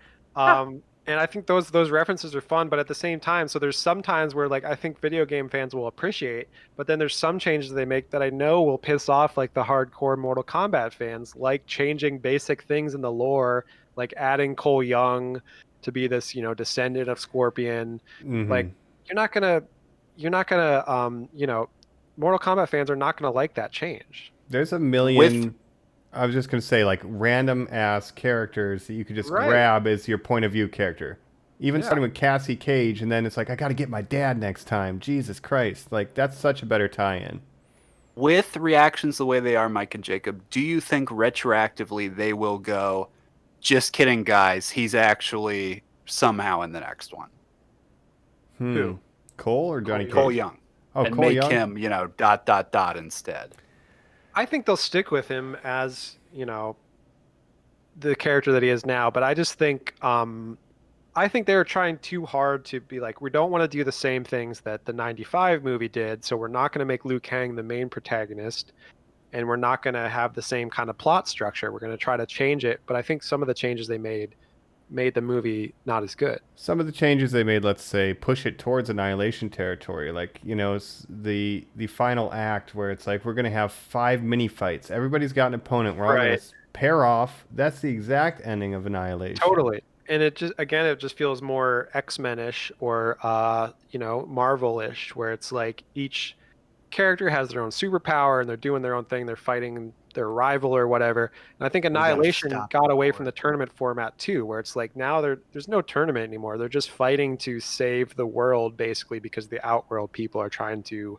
And I think those references are fun, but at the same time, so there's some times where like I think video game fans will appreciate, but then there's some changes they make that I know will piss off like the hardcore Mortal Kombat fans, like changing basic things in the lore, like adding Cole Young to be this, you know, descendant of Scorpion. Like you're not gonna Mortal Kombat fans are not gonna like that change. There's a million. I was just gonna say, like, random ass characters that you could just grab as your point of view character. Even Yeah. starting with Cassie Cage, and then it's like, I got to get my dad next time. Jesus Christ. Like, that's such a better tie-in. With reactions the way they are, Mike and Jacob, do you think retroactively they will go, just kidding, guys, he's actually somehow in the next one? Who? Cole or Johnny Cage? Cole Young. Oh, And Cole make Young? him, instead. I think they'll stick with him as, the character that he is now, but I just think I think they were trying too hard to be like, we don't want to do the same things that the 95 movie did, so we're not going to make Liu Kang the main protagonist, and we're not going to have the same kind of plot structure. We're going to try to change it, but I think some of the changes they made the movie not as good. Some of the changes they made, let's say, push it towards Annihilation territory. Like, the final act where it's like, we're going to have 5 mini fights. Everybody's got an opponent. We're all going to pair off. That's the exact ending of Annihilation. Totally. And it just feels more X-Men-ish or Marvel-ish, where it's like each character has their own superpower and they're doing their own thing. They're fighting their rival or whatever. And I think Annihilation got away from the tournament format too, where it's like now there's no tournament anymore. They're just fighting to save the world basically because the Outworld people are trying to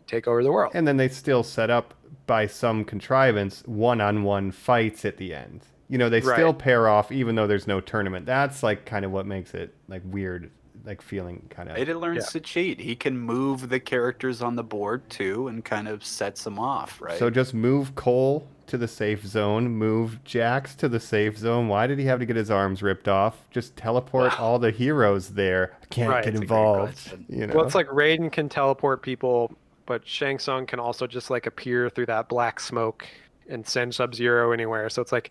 take over the world. And then they still set up by some contrivance one-on-one fights at the end. They still pair off even though there's no tournament. That's like kind of what makes it like weird, like feeling kind of. Aiden learns to cheat. He can move the characters on the board too and kind of sets them off, right? So just move Cole to the safe zone, move Jax to the safe zone. Why did he have to get his arms ripped off? Just teleport all the heroes there. I can't get involved. Well, it's like Raiden can teleport people, but Shang Tsung can also just like appear through that black smoke and send Sub-Zero anywhere. So it's like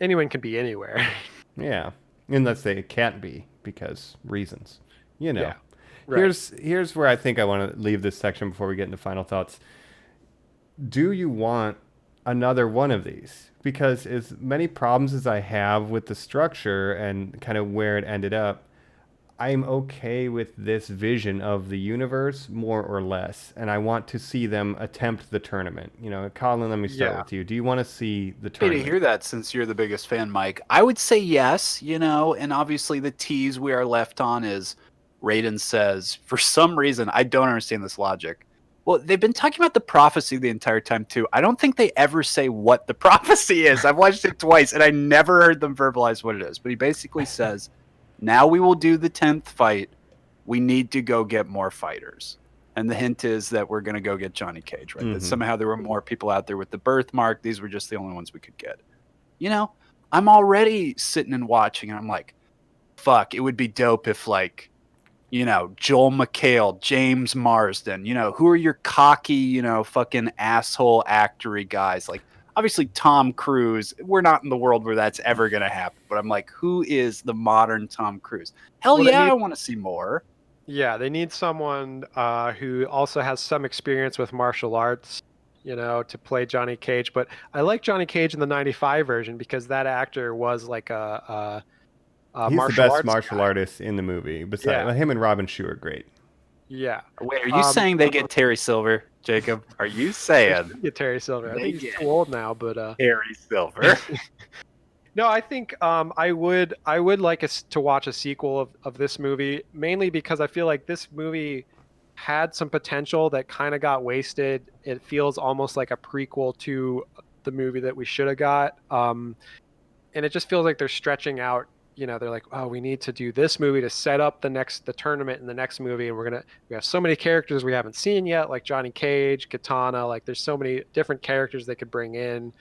anyone can be anywhere. Yeah, unless they can't be because reasons. Yeah, right. Here's where I think I want to leave this section before we get into final thoughts. Do you want another one of these? Because as many problems as I have with the structure and kind of where it ended up, I'm okay with this vision of the universe more or less, and I want to see them attempt the tournament. Colin, let me start with you. Do you want to see the tournament? To hear that, since you're the biggest fan, Mike, I would say yes, and obviously the tease we are left on is Raiden says, for some reason, I don't understand this logic. Well, they've been talking about the prophecy the entire time, too. I don't think they ever say what the prophecy is. I've watched it twice, and I never heard them verbalize what it is. But he basically says, now we will do the 10th fight. We need to go get more fighters. And the hint is that we're going to go get Johnny Cage, right? That somehow there were more people out there with the birthmark. These were just the only ones we could get. I'm already sitting and watching, and I'm like, fuck, it would be dope if, like, Joel McHale, James Marsden, who are your cocky, fucking asshole actory guys? Like, obviously Tom Cruise, we're not in the world where that's ever going to happen, but I'm like, who is the modern Tom Cruise? Hell yeah, I want to see more. Yeah, they need someone who also has some experience with martial arts, to play Johnny Cage. But I like Johnny Cage in the 95 version because that actor was like a he's the best martial artist in the movie. Besides him and Robin Shue are great. Yeah. Wait, are you saying they get Terry Silver, Jacob? Are you saying get Terry Silver? I think he's too old now, but Terry Silver. No, I think I would like us to watch a sequel of this movie, mainly because I feel like this movie had some potential that kind of got wasted. It feels almost like a prequel to the movie that we should have got, and it just feels like they're stretching out. They're like, oh, we need to do this movie to set up the tournament in the next movie, and we have so many characters we haven't seen yet, like Johnny Cage, Katana. Like, there's so many different characters they could bring in.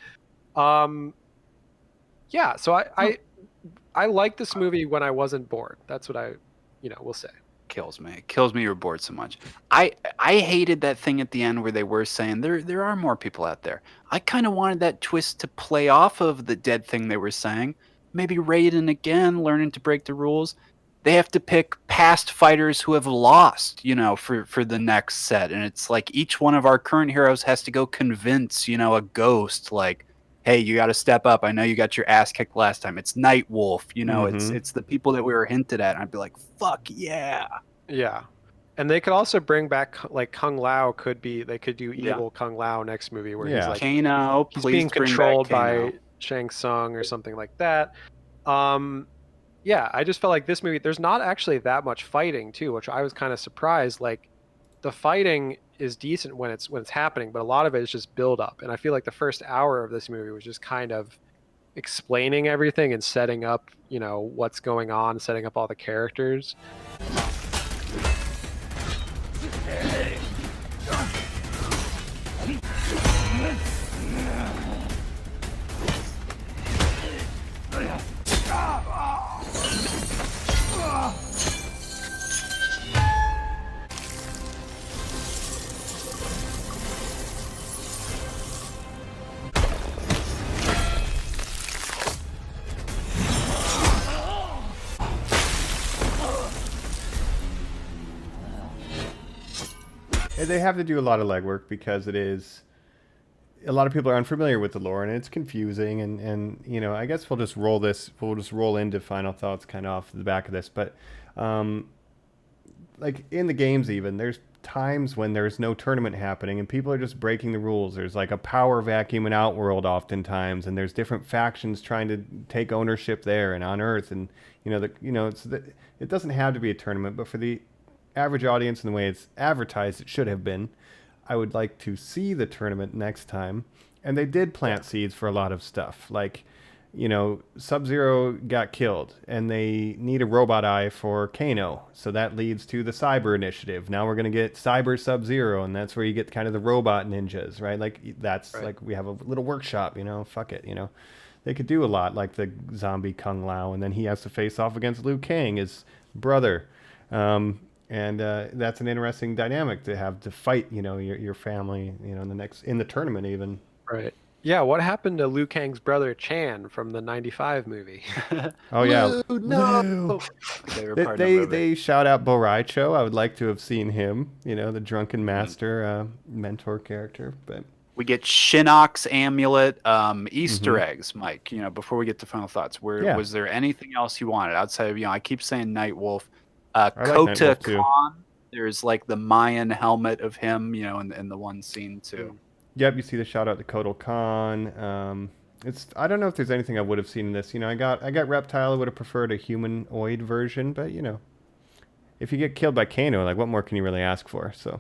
Yeah, so I like this movie when I wasn't bored. That's what I will say. It kills me you were bored so much. I hated that thing at the end where they were saying there are more people out there. I kind of wanted that twist to play off of the dead thing they were saying. Maybe Raiden again, learning to break the rules. They have to pick past fighters who have lost, for the next set. And it's like each one of our current heroes has to go convince, a ghost, like, hey, you got to step up. I know you got your ass kicked last time. It's Nightwolf, it's the people that we were hinted at. And I'd be like, fuck yeah. Yeah. And they could also bring back, like, Kung Lao they could do evil Kung Lao next movie where he's like, Kano, he's being controlled by Shang Tsung or something like that. Yeah, I just felt like this movie, there's not actually that much fighting too, which I was kind of surprised. Like the fighting is decent when it's happening, but a lot of it is just build up. And I feel like the first hour of this movie was just kind of explaining everything and setting up, what's going on, setting up all the characters. They have to do a lot of legwork because it is a lot of people are unfamiliar with the lore and it's confusing and I guess we'll just roll into final thoughts kind of off the back of this, but like in the games even there's times when there's no tournament happening and people are just breaking the rules. There's like a power vacuum in Outworld oftentimes, and there's different factions trying to take ownership there and on Earth, and it doesn't have to be a tournament, but for the average audience and the way it's advertised, it should have been. I would like to see the tournament next time. And they did plant seeds for a lot of stuff. Like, Sub-Zero got killed and they need a robot eye for Kano. So that leads to the Cyber Initiative. Now we're going to get Cyber Sub-Zero, and that's where you get kind of the robot ninjas, right? Like that's right. Like we have a little workshop, fuck it, They could do a lot, like the zombie Kung Lao, and then he has to face off against Liu Kang, his brother. And that's an interesting dynamic to have to fight, your family, in the tournament even. Right. Yeah. What happened to Liu Kang's brother Chan from the '95 movie? Oh yeah. No. They shout out Bo Raicho. I would like to have seen him. The drunken master mentor character, but. We get Shinnok's amulet, Easter eggs, Mike. Before we get to final thoughts, was there anything else you wanted outside of I keep saying Nightwolf. Kota Khan, there's like the Mayan helmet of him, in the one scene too. Yep, you see the shout out to Kota Khan. I don't know if there's anything I would have seen in this. I got Reptile. I would have preferred a humanoid version, but if you get killed by Kano, like what more can you really ask for? So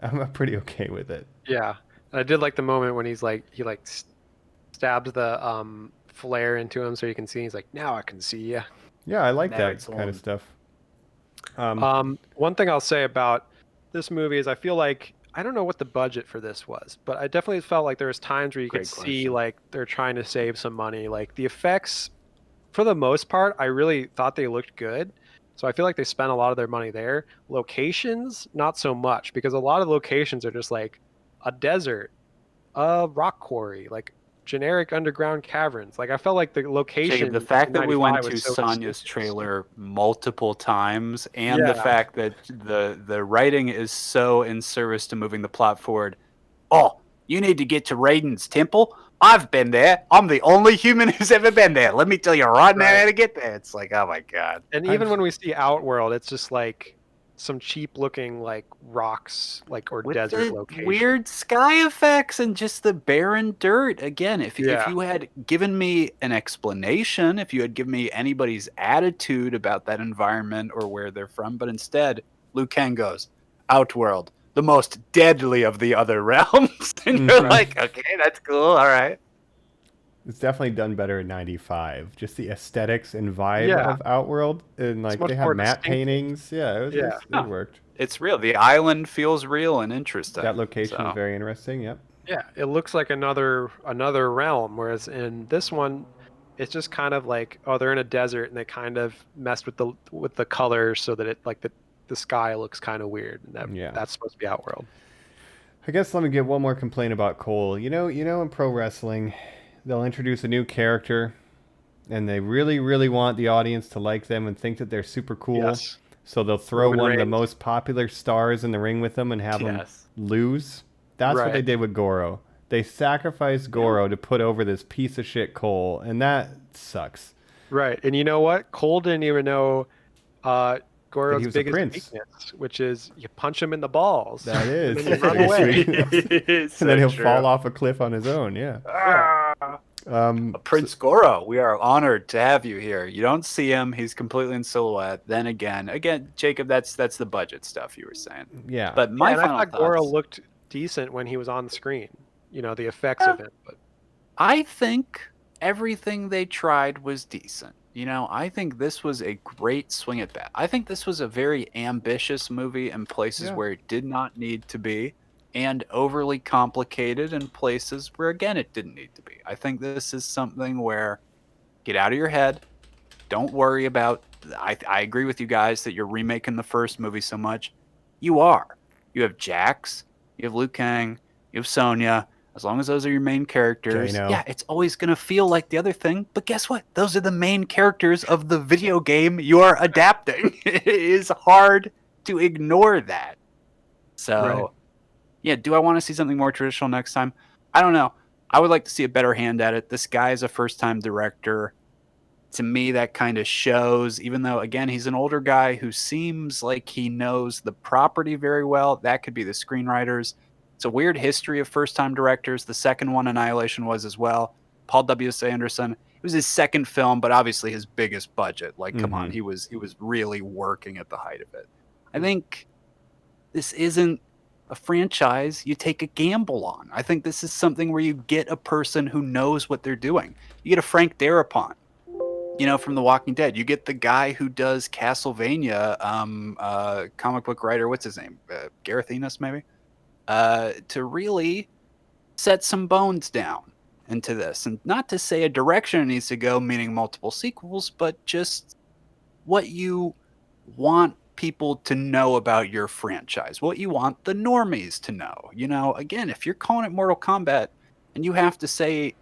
I'm pretty okay with it. Yeah, I did like the moment when he stabs the flare into him so you can see. He's like, now I can see you. Yeah, I like that kind of stuff. One thing I'll say about this movie is I feel like I don't know what the budget for this was, but I definitely felt like there was times where you could see like they're trying to save some money. Like the effects, for the most part, I really thought they looked good. So I feel like they spent a lot of their money there. Locations, not so much, because a lot of locations are just like a desert, a rock quarry, like generic underground caverns. Like I felt like the location. Jacob, the fact that we went to Sonya's trailer multiple times, and the fact that the writing is so in service to moving the plot forward. Oh, you need to get to Raiden's temple. I've been there. I'm the only human who's ever been there. Let me tell you right now how to get there. It's like, oh my god. And even when we see Outworld, it's just like some cheap looking like rocks, like or with desert location. Weird sky effects and just the barren dirt. Again, if you had given me an explanation, if you had given me anybody's attitude about that environment or where they're from, but instead, Liu Kang goes, Outworld, the most deadly of the other realms. And you're like, okay, that's cool, all right. It's definitely done better in '95. Just the aesthetics and vibe of Outworld, and like they have matte paintings. Yeah, it worked. It's real. The island feels real and interesting. That location is very interesting. Yep. Yeah, it looks like another realm. Whereas in this one, it's just kind of like, oh, they're in a desert, and they kind of messed with the colors so that it like the sky looks kind of weird. And that's supposed to be Outworld. I guess let me get one more complaint about Cole. In pro wrestling, they'll introduce a new character, and they really, really want the audience to like them and think that they're super cool. Yes. So they'll throw one of the most popular stars in the ring with them and have them lose. That's what they did with Goro. They sacrificed Goro to put over this piece of shit Cole, and that sucks. Right. And you know what? Cole didn't even know Goro's biggest weakness, which is you punch him in the balls. That is. And then you run away. And then he'll fall off a cliff on his own, Prince Goro, we are honored to have you here. You don't see him; he's completely in silhouette. Then again, Jacob, that's the budget stuff you were saying. Yeah. But my and I final thought Goro thoughts. looked decent when he was on the screen. You know, the effects of it. But I think everything they tried was decent. You know, I think this was a great swing at bat. I think this was a very ambitious movie in places Yeah. where it did not need to be, and overly complicated in places where, again, it didn't need to be. I think this is something where get out of your head. Don't worry about. I agree with you guys that you're remaking the first movie so much. You are. You have Jax, you have Liu Kang, you have Sonya. As long as those are your main characters, Kano. yeah, it's always going to feel like the other thing. But guess what? Those are the main characters of the video game you are adapting. It is hard to ignore that. So, Right. yeah, do I want to see something more traditional next time? I don't know. I would like to see a better hand at it. This guy is a first-time director. To me, that kind of shows, even though, again, he's an older guy who seems like he knows the property very well. That could be the screenwriters. It's a weird history of first-time directors. The second one, Annihilation, was as well. Paul W.S. Anderson. It was his second film, but obviously his biggest budget. Like, come on, he was really working at the height of it. I think this isn't a franchise you take a gamble on. I think this is something where you get a person who knows what they're doing. You get a Frank Darabont, you know, from The Walking Dead. You get the guy who does Castlevania, comic book writer, what's his name? Gareth Ennis, maybe? To really set some bones down into this. And not to say a direction it needs to go, meaning multiple sequels, but just what you want people to know about your franchise, what you want the normies to know. You know, again, if you're calling it Mortal Kombat and you have to say,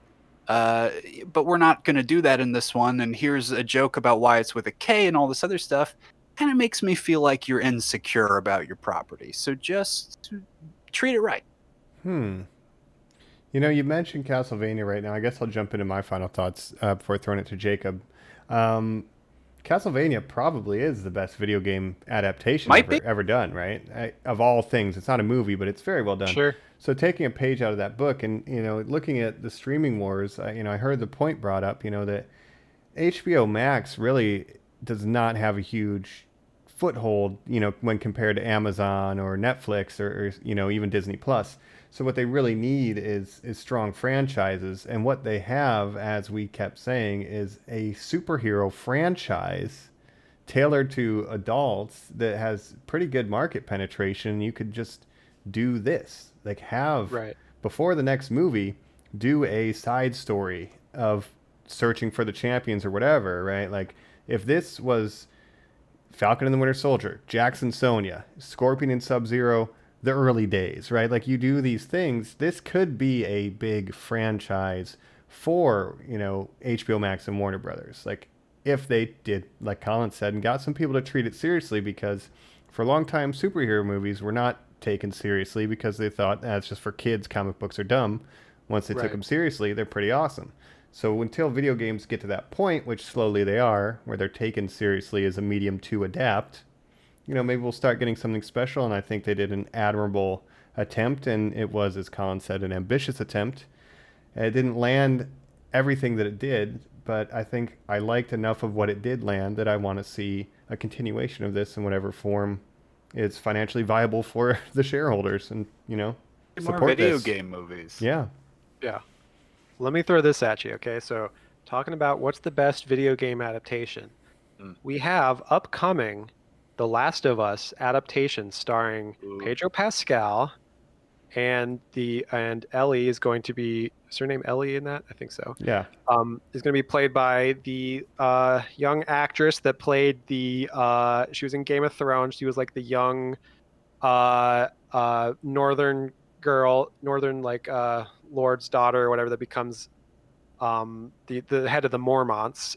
but we're not going to do that in this one, and here's a joke about why it's with a K and all this other stuff, kind of makes me feel like you're insecure about your property. So just treat it right. You know, you mentioned Castlevania right now. I guess I'll jump into my final thoughts before throwing it to Jacob. Castlevania probably is the best video game adaptation ever done, right? Of all things. It's not a movie, but it's very well done. Sure. So taking a page out of that book and, you know, looking at the streaming wars, you know, I heard the point brought up, you know, that HBO Max really does not have a huge foothold, you know, when compared to Amazon or Netflix or you know, even Disney Plus. So what they really need is strong franchises, and what they have, as we kept saying, is a superhero franchise tailored to adults that has pretty good market penetration. You could just do this, like have before the next movie, do a side story of searching for the champions or whatever, right? Like if this was Falcon and the Winter Soldier, Jackson Sonya, Scorpion and Sub-Zero, the early days, right? Like you do these things, this could be a big franchise for, you know, HBO Max and Warner Brothers. Like if they did, like Colin said, and got some people to treat it seriously, because for a long time superhero movies were not taken seriously because they thought that's just for kids, comic books are dumb. Once they took them seriously, they're pretty awesome. So until video games get to that point, which slowly they are, where they're taken seriously as a medium to adapt, you know, maybe we'll start getting something special. And I think they did an admirable attempt, and it was, as Colin said, an ambitious attempt. It didn't land everything that it did, but I think I liked enough of what it did land that I want to see a continuation of this in whatever form is financially viable for the shareholders, and, you know, More support video this. game movies. Yeah. Yeah. Let me throw this at you, okay? So, talking about what's the best video game adaptation, we have upcoming The Last of Us adaptation starring Pedro Pascal, and Ellie is going to be, is her name Ellie in that? I think so. Yeah. Is going to be played by the young actress that played the she was in Game of Thrones. She was like the young northern girl, northern like lord's daughter or whatever, that becomes the head of the Mormonts.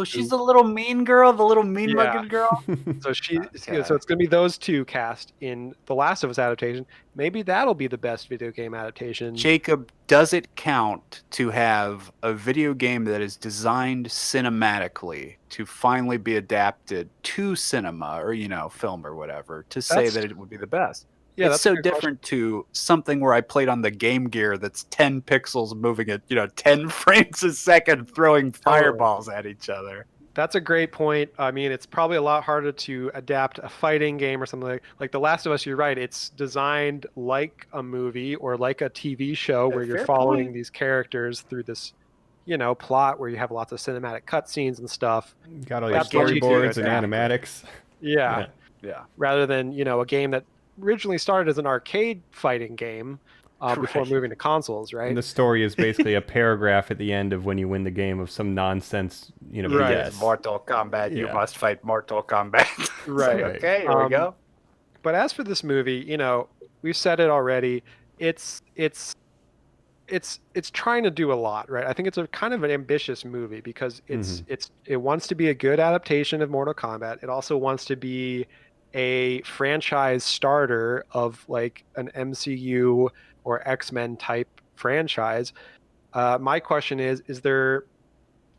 She's the little mean girl, the little mean mugging girl. So so it's gonna be those two cast in the Last of Us adaptation. Maybe that'll be the best video game adaptation. Jacob, does it count to have a video game that is designed cinematically to finally be adapted to cinema or, you know, film or whatever, to say that it would be the best? Yeah, it's that's a so good question. different to something where I played on the Game Gear that's 10 pixels moving at 10 frames a second, throwing fireballs at each other. That's a great point. I mean, it's probably a lot harder to adapt a fighting game or something like The Last of Us. You're right; it's designed like a movie or like a TV show where you're Fair following point. these characters through this, plot where you have lots of cinematic cutscenes and stuff. Got all your That gets you to storyboards and adapt. animatics. Yeah. Yeah. Rather than a game that originally started as an arcade fighting game before Right. moving to consoles, right? And the story is basically a paragraph at the end of when you win the game of some nonsense, Right. Yes, Mortal Kombat. You Yeah. must fight Mortal Kombat. Right. Okay, here we go. But as for this movie, we've said it already. It's trying to do a lot, right? I think it's a kind of an ambitious movie because it wants to be a good adaptation of Mortal Kombat. It also wants to be a franchise starter of like an MCU or X-Men type franchise. My question is there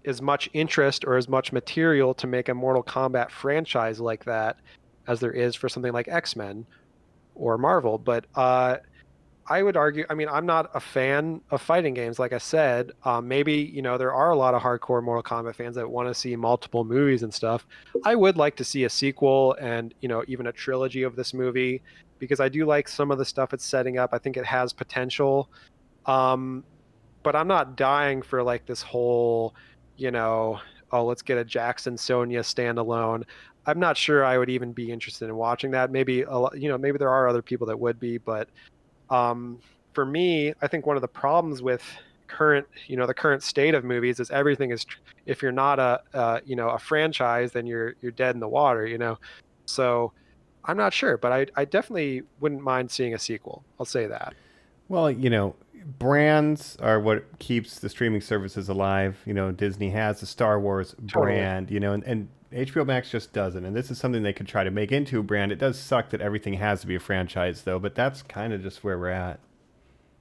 as much interest or as much material to make a Mortal Kombat franchise like that as there is for something like X-Men or Marvel? But I would argue, I mean, I'm not a fan of fighting games, like I said. Maybe, there are a lot of hardcore Mortal Kombat fans that want to see multiple movies and stuff. I would like to see a sequel and, even a trilogy of this movie because I do like some of the stuff it's setting up. I think it has potential. But I'm not dying for like this whole, let's get a Jackson Sonya standalone. I'm not sure I would even be interested in watching that. Maybe, maybe there are other people that would be, but for me, I think one of the problems with the current state of movies is everything is, if you're not a franchise, then you're dead in the water, So I'm not sure, but I definitely wouldn't mind seeing a sequel. I'll say that. Well, brands are what keeps the streaming services alive. Disney has the Star Wars brand, and HBO Max just doesn't. And this is something they could try to make into a brand. It does suck that everything has to be a franchise, though, but that's kind of just where we're at.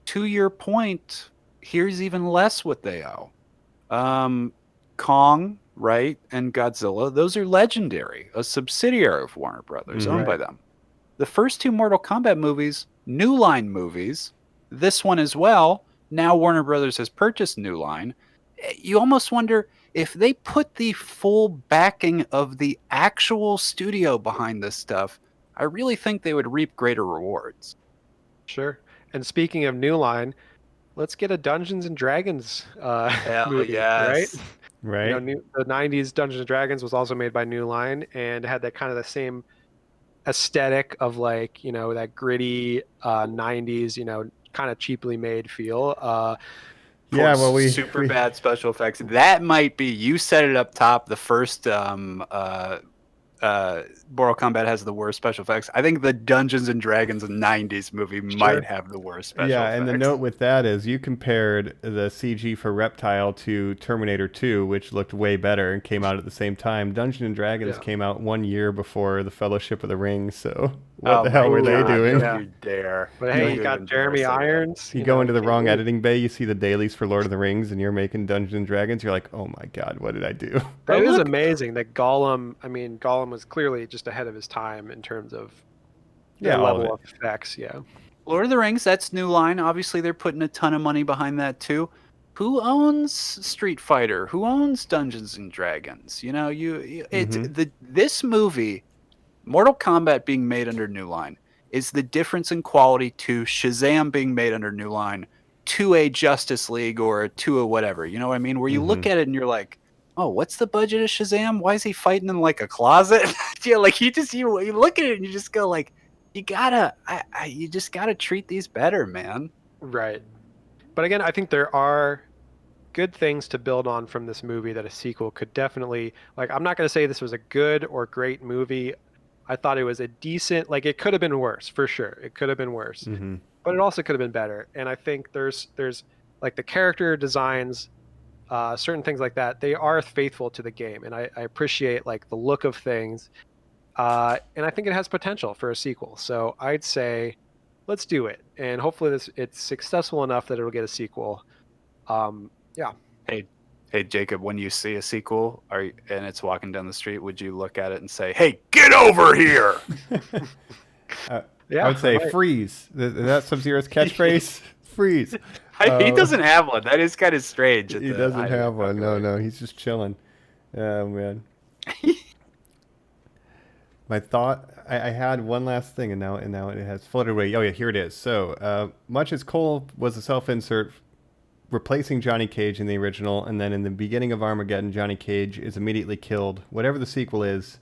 To your point, here's even less what they owe. Kong, right, and Godzilla, those are Legendary, a subsidiary of Warner Brothers, owned by them. The first two Mortal Kombat movies, New Line movies, this one as well, now Warner Brothers has purchased New Line. You almost wonder if they put the full backing of the actual studio behind this stuff, I really think they would reap greater rewards. Sure. And speaking of New Line, let's get a Dungeons and Dragons movie, right? Right. The 90s Dungeons and Dragons was also made by New Line and had that kind of the same aesthetic of like, that gritty 90s, kind of cheaply made feel. Yeah, well, super bad special effects. That might be, you set it up top. The first Mortal Kombat has the worst special effects. I think the Dungeons and Dragons 90s movie might have the worst special effects. Yeah, and the note with that is you compared the CG for Reptile to Terminator 2, which looked way better and came out at the same time. Dungeons and Dragons came out 1 year before the Fellowship of the Ring, so what the hell were they doing? Don't you dare. But hey, you got Jeremy Irons. You go into the wrong editing bay, you see the dailies for Lord of the Rings, and you're making Dungeons and Dragons, you're like, oh my god, what did I do? That is amazing that Gollum was clearly just ahead of his time in terms of the level of effects. Yeah. Lord of the Rings, that's New Line. Obviously, they're putting a ton of money behind that too. Who owns Street Fighter? Who owns Dungeons and Dragons? This movie, Mortal Kombat being made under New Line, is the difference in quality to Shazam being made under New Line to a Justice League or to a whatever. You know what I mean? Where you look at it and you're like, oh, what's the budget of Shazam? Why is he fighting in like a closet? You look at it and you just go like, you just gotta treat these better, man. Right. But again, I think there are good things to build on from this movie that a sequel could definitely, like, I'm not going to say this was a good or great movie. I thought it was a decent, like, it could have been worse, for sure. It could have been worse. But it also could have been better. And I think there's like the character designs, certain things like that, they are faithful to the game, and I appreciate like the look of things, and I think it has potential for a sequel. So I'd say let's do it, and hopefully it's successful enough that it'll get a sequel. Yeah. Hey Jacob, when you see a sequel and it's walking down the street, would you look at it and say, hey, get over here? Yeah, I would say right. freeze. Is that Sub-Zero's catchphrase? Freeze. He doesn't have one. That is kind of strange. He doesn't have one. No, he's just chilling. Oh man. My thought. I had one last thing, and now it has floated away. Oh yeah, here it is. So much as Cole was a self-insert replacing Johnny Cage in the original, and then in the beginning of Armageddon, Johnny Cage is immediately killed. Whatever the sequel is,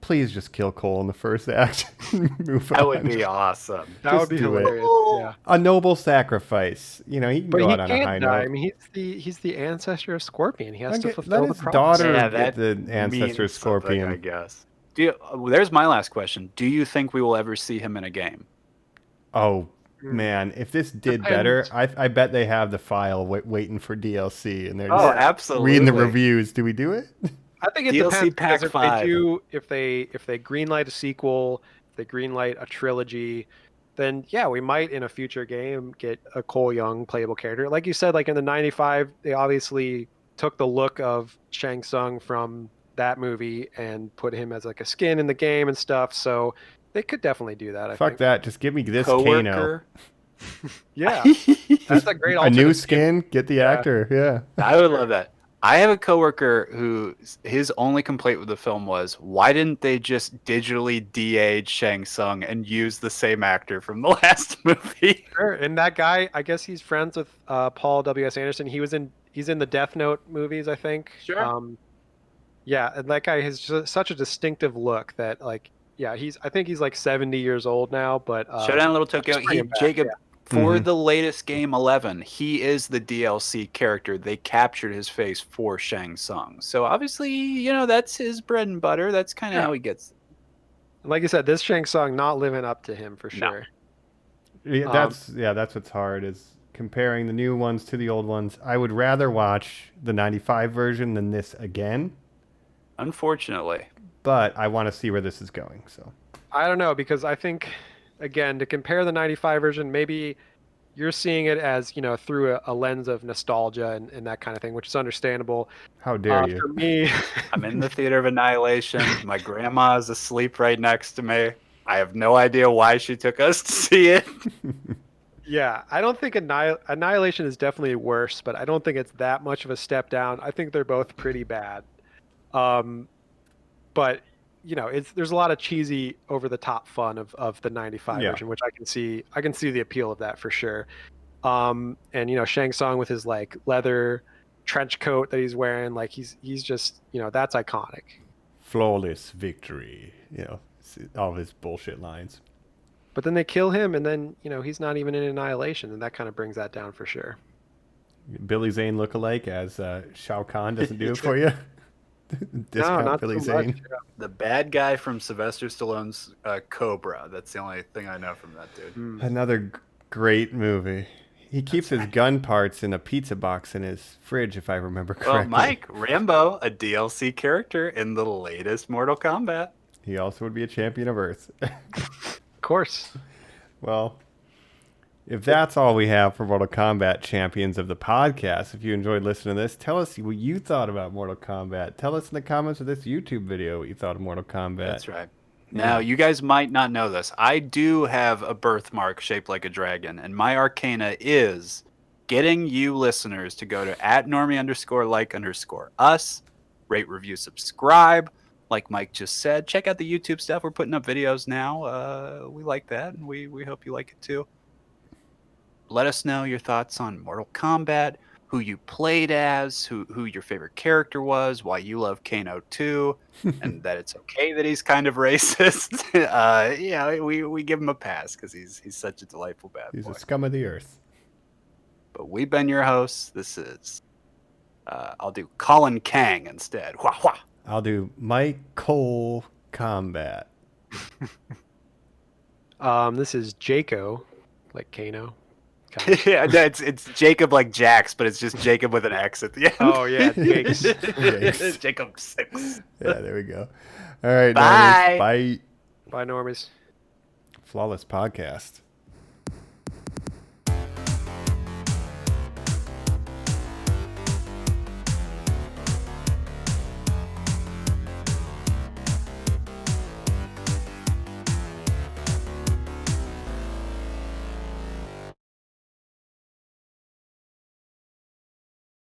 please just kill Cole in the first act. Move That on. would be awesome. That would Just be do it. hilarious. Yeah. A noble sacrifice. You know, he can But go he out on a high can't die. I note. mean, he's the ancestor of Scorpion. He has to Let fulfill the his promise. daughter Yeah, get the ancestor means something, Scorpion. I guess. There's my last question. Do you think we will ever see him in a game? Oh man, if this did better, I bet they have the file waiting for DLC, and they're just absolutely. reading the reviews. Do we do it? I think it DLC depends Pack because if 5. they do, if they greenlight a sequel, if they greenlight a trilogy, then yeah, we might in a future game get a Cole Young playable character. Like you said, like in the '95, they obviously took the look of Shang Tsung from that movie and put him as like a skin in the game and stuff. So they could definitely do that. I Fuck think. that. Just give me this Kano. Coworker. Yeah, that's a great A new alternate skin. Get the actor. Yeah. I would love that. I have a coworker who his only complaint with the film was, why didn't they just digitally de-age Shang Tsung and use the same actor from the last movie? Sure. And that guy, I guess he's friends with Paul W.S. Anderson. He's in the Death Note movies, I think. Sure. Yeah, and that guy has just such a distinctive look that, like, yeah, I think he's like 70 years old now, but Showdown Little Tokyo. just bring him back, Jacob, yeah. for the latest game 11, he is the DLC character. They captured his face for Shang Tsung. So obviously, you know, that's his bread and butter. That's kind of how he gets. Like you said, this Shang Tsung not living up to him for sure. Yeah, that's what's hard is comparing the new ones to the old ones. I would rather watch the '95 version than this again. Unfortunately. But I want to see where this is going. So I don't know, because I think, again, to compare the '95 version, maybe you're seeing it as, you know, through a lens of nostalgia and that kind of thing, which is understandable. How dare you? For me, I'm in the theater of Annihilation. My grandma is asleep right next to me. I have no idea why she took us to see it. yeah, I don't think Annihilation is definitely worse, but I don't think it's that much of a step down. I think they're both pretty bad. But you know, there's a lot of cheesy, over the top fun of the '95 version, which I can see the appeal of that for sure. And you know, Shang Tsung with his like leather trench coat that he's wearing, like he's just, you know, that's iconic. Flawless victory, you know, all his bullshit lines. But then they kill him, and then, you know, he's not even in Annihilation, and that kind of brings that down for sure. Billy Zane lookalike as Shao Kahn doesn't do it for you. Discount not Billy so much, Zane. yeah. The bad guy from Sylvester Stallone's Cobra. That's the only thing I know from that dude. Another great movie. He keeps his gun parts in a pizza box in his fridge, if I remember correctly. Well, Mike, Rambo, a DLC character in the latest Mortal Kombat. He also would be a champion of Earth. Of course. Well, if that's all we have for Mortal Kombat Champions of the podcast, if you enjoyed listening to this, tell us what you thought about Mortal Kombat. Tell us in the comments of this YouTube video what you thought of Mortal Kombat. That's right. Now, you guys might not know this. I do have a birthmark shaped like a dragon, and my arcana is getting you listeners to go to @normie_like_us, rate, review, subscribe. Like Mike just said, check out the YouTube stuff. We're putting up videos now. We like that, and we hope you like it too. Let us know your thoughts on Mortal Kombat, who you played as, who your favorite character was, why you love Kano too, and that it's okay that he's kind of racist. Yeah, we give him a pass because he's such a delightful bad boy. He's a scum of the earth. But we've been your hosts. This is I'll do Colin Kang instead. Wah, wah. I'll do Michael Combat. This is Jaco, like Kano. Yeah, no, it's Jacob like Jax, but it's just Jacob with an X at the end. Oh yeah, Jakes. Jacob 6. Yeah, there we go. All right, Bye. Normies. Bye. Bye, Normies. Flawless podcast.